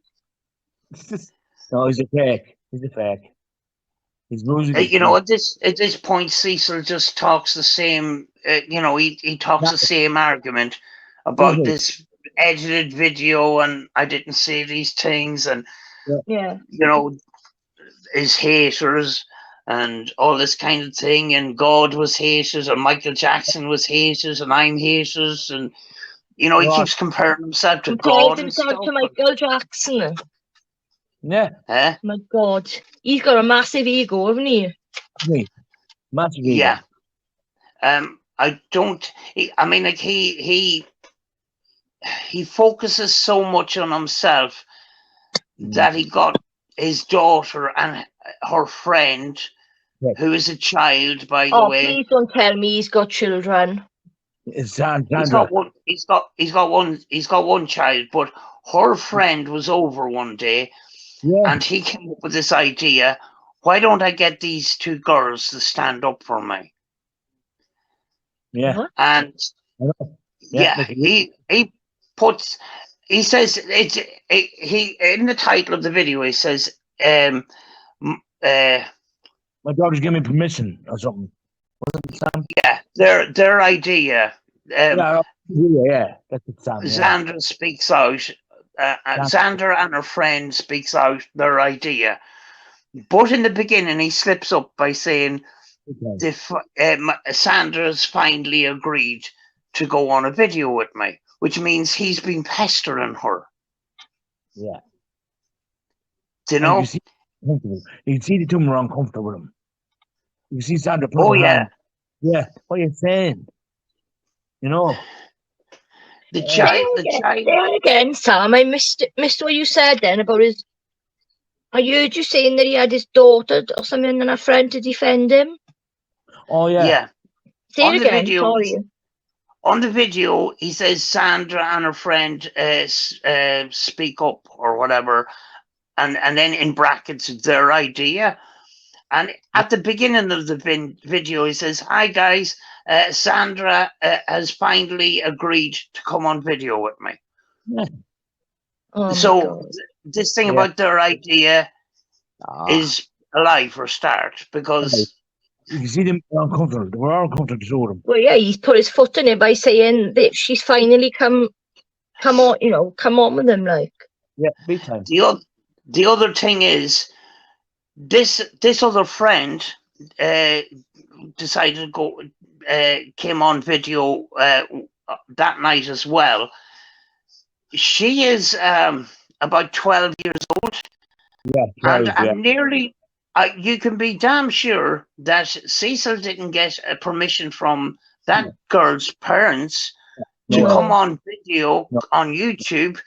No, he's a fake. He's a fake. His music. You know, at this point, Cecil just talks the same. You know, he talks the same argument about this edited video, and I didn't say these things, and Yeah. you know, his haters and all this kind of thing, and God was haters, and Michael Jackson was haters, and I'm haters, and you know, he keeps comparing himself to God and stuff. To Michael Jackson. Yeah. Eh? My God, he's got a massive ego, hasn't he? Massive ego. Yeah. I don't. I mean, like he focuses so much on himself that he got his daughter and her friend, who is a child, by the way. Please don't tell me he's got children. It's Sandra. He's got one child, but her friend was over one day, and he came up with this idea: why don't I get these two girls to stand up for me? Yeah. And he puts. He says he in the title of the video. He says, "My daughter's giving me permission or something." Yeah, their idea. Yeah, that's it, Sam. Xander speaks out. Xander and her friend speaks out their idea, but in the beginning he slips up by saying, "Xander's finally agreed to go on a video with me," which means he's been pestering her. Yeah. Do you know? You can see the two are uncomfortable with him. You see Sandra. Oh yeah. Yeah. What are you saying? You know. The child. There again, Sam, I missed what you said then about his. I heard you saying that he had his daughter or something and a friend to defend him. Oh yeah. Yeah. Say it again. Sorry. On the video, he says Sandra and her friend speak up or whatever, and then in brackets their idea. And at the beginning of the video, he says, "Hi guys, Sandra has finally agreed to come on video with me." Yeah. Oh so this thing about their idea is a lie for a start, because you can see them uncomfortable. They were uncomfortable to show them. Well, yeah, he's put his foot in it by saying that she's finally come on, come on with him, like. Yeah, big time. The other thing is, this other friend decided to go, came on video that night as well. She is about 12 years old. Yeah, 12, and nearly, you can be damn sure that Cecil didn't get permission from that girl's parents to come on video on YouTube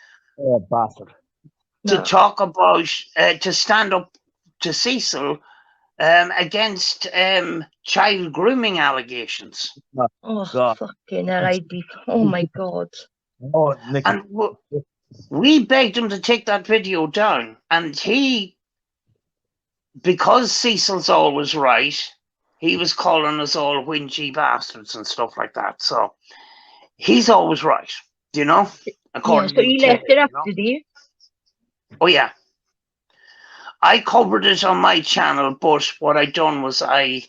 to talk about, to stand up to Cecil against child grooming allegations. Oh, fucking hell, oh my God. Oh, and we begged him to take that video down, and because Cecil's always right, he was calling us all whingy bastards and stuff like that. So he's always right, you know? According so he left it up, did he? Oh, yeah. I covered it on my channel, but what I done was I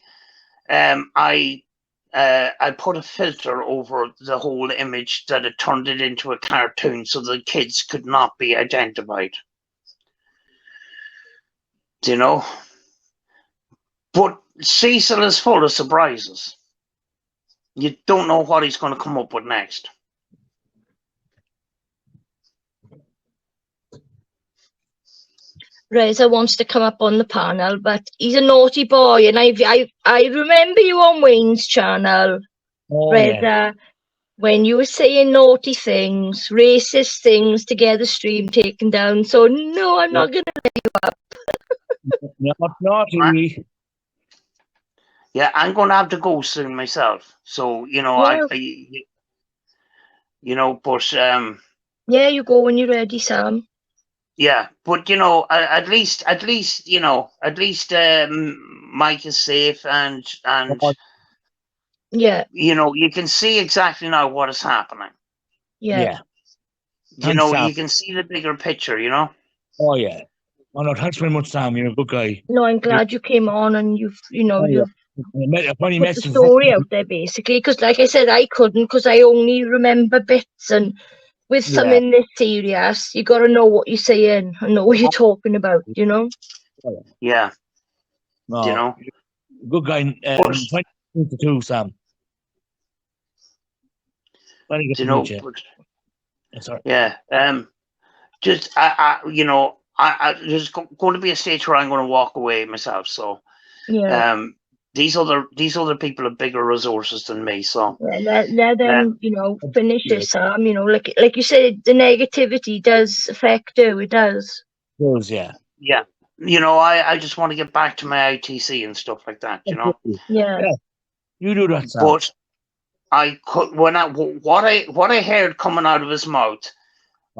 put a filter over the whole image that it turned it into a cartoon so the kids could not be identified. Do you know? But Cecil is full of surprises. You don't know what he's going to come up with next. Reza wants to come up on the panel, but he's a naughty boy, and I remember you on Wayne's channel, Reza, when you were saying naughty things, racist things to get the stream taken down. So no, I'm not going to let you up. Not naughty. Yeah, I'm going to have to go soon myself. So, you know, Yeah. you know, but Yeah, you go when you're ready, Sam. yeah, but you know, at least, you know, at least Mike is safe, and Yeah, you know, you can see exactly now what is happening. yeah. Yeah. You Thanks, know, Sam. you can see the bigger picture. You know. Oh, yeah. Oh, no, thanks very much, Sam. You're a good guy. No, I'm glad you came on and you've Oh, yeah. you've A funny put the message. story out there basically. Because, like I said, I couldn't because I only remember bits. And with Yeah. something this serious, you got to know what you're saying and know what you're talking about. You know. Yeah. No, You know. good guy. But, Funny too, Sam. Funny good you to know. meet you. But, Sorry. yeah. Just you know, there's going to be a stage where I'm going to walk away myself. So, Yeah. these other people have bigger resources than me. So, Let them, finish Yeah. it, Sam. Like you said, the negativity does affect you. It does. Those, yeah. yeah. You know, I just want to get back to my ITC and stuff like that. You know. Yeah. Yeah. You do that, Sam. But I could what I heard coming out of his mouth,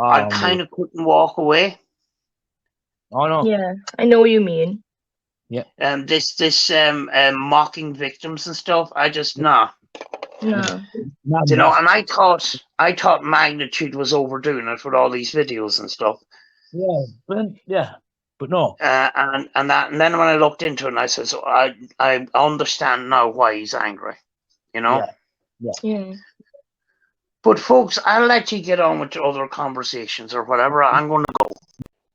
I kind of couldn't walk away. Oh no. Yeah, I know what you mean. Yeah. This mocking victims and stuff. I just nah. No. You know, and I thought Magnitude was overdoing it with all these videos and stuff. Yeah, but no. And then when I looked into it, and I said, so I understand now why he's angry. You know. Yeah. But folks, I'll let you get on with your other conversations or whatever. I'm going to go.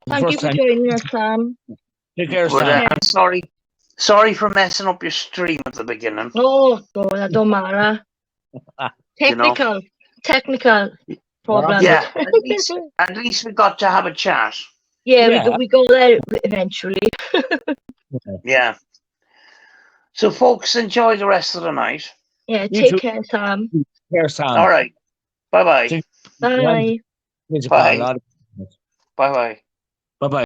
Thank you for joining us, Sam. Take care, But, Sam. I'm sorry for messing up your stream at the beginning. Oh, God, that don't matter. Technical problems. Yeah, at least we got to have a chat. Yeah, we go there eventually. Yeah. So, folks, enjoy the rest of the night. Yeah, take care, Sam. Take care, Sam. All right. Bye-bye. Bye. Bye. Bye-bye. Bye-bye.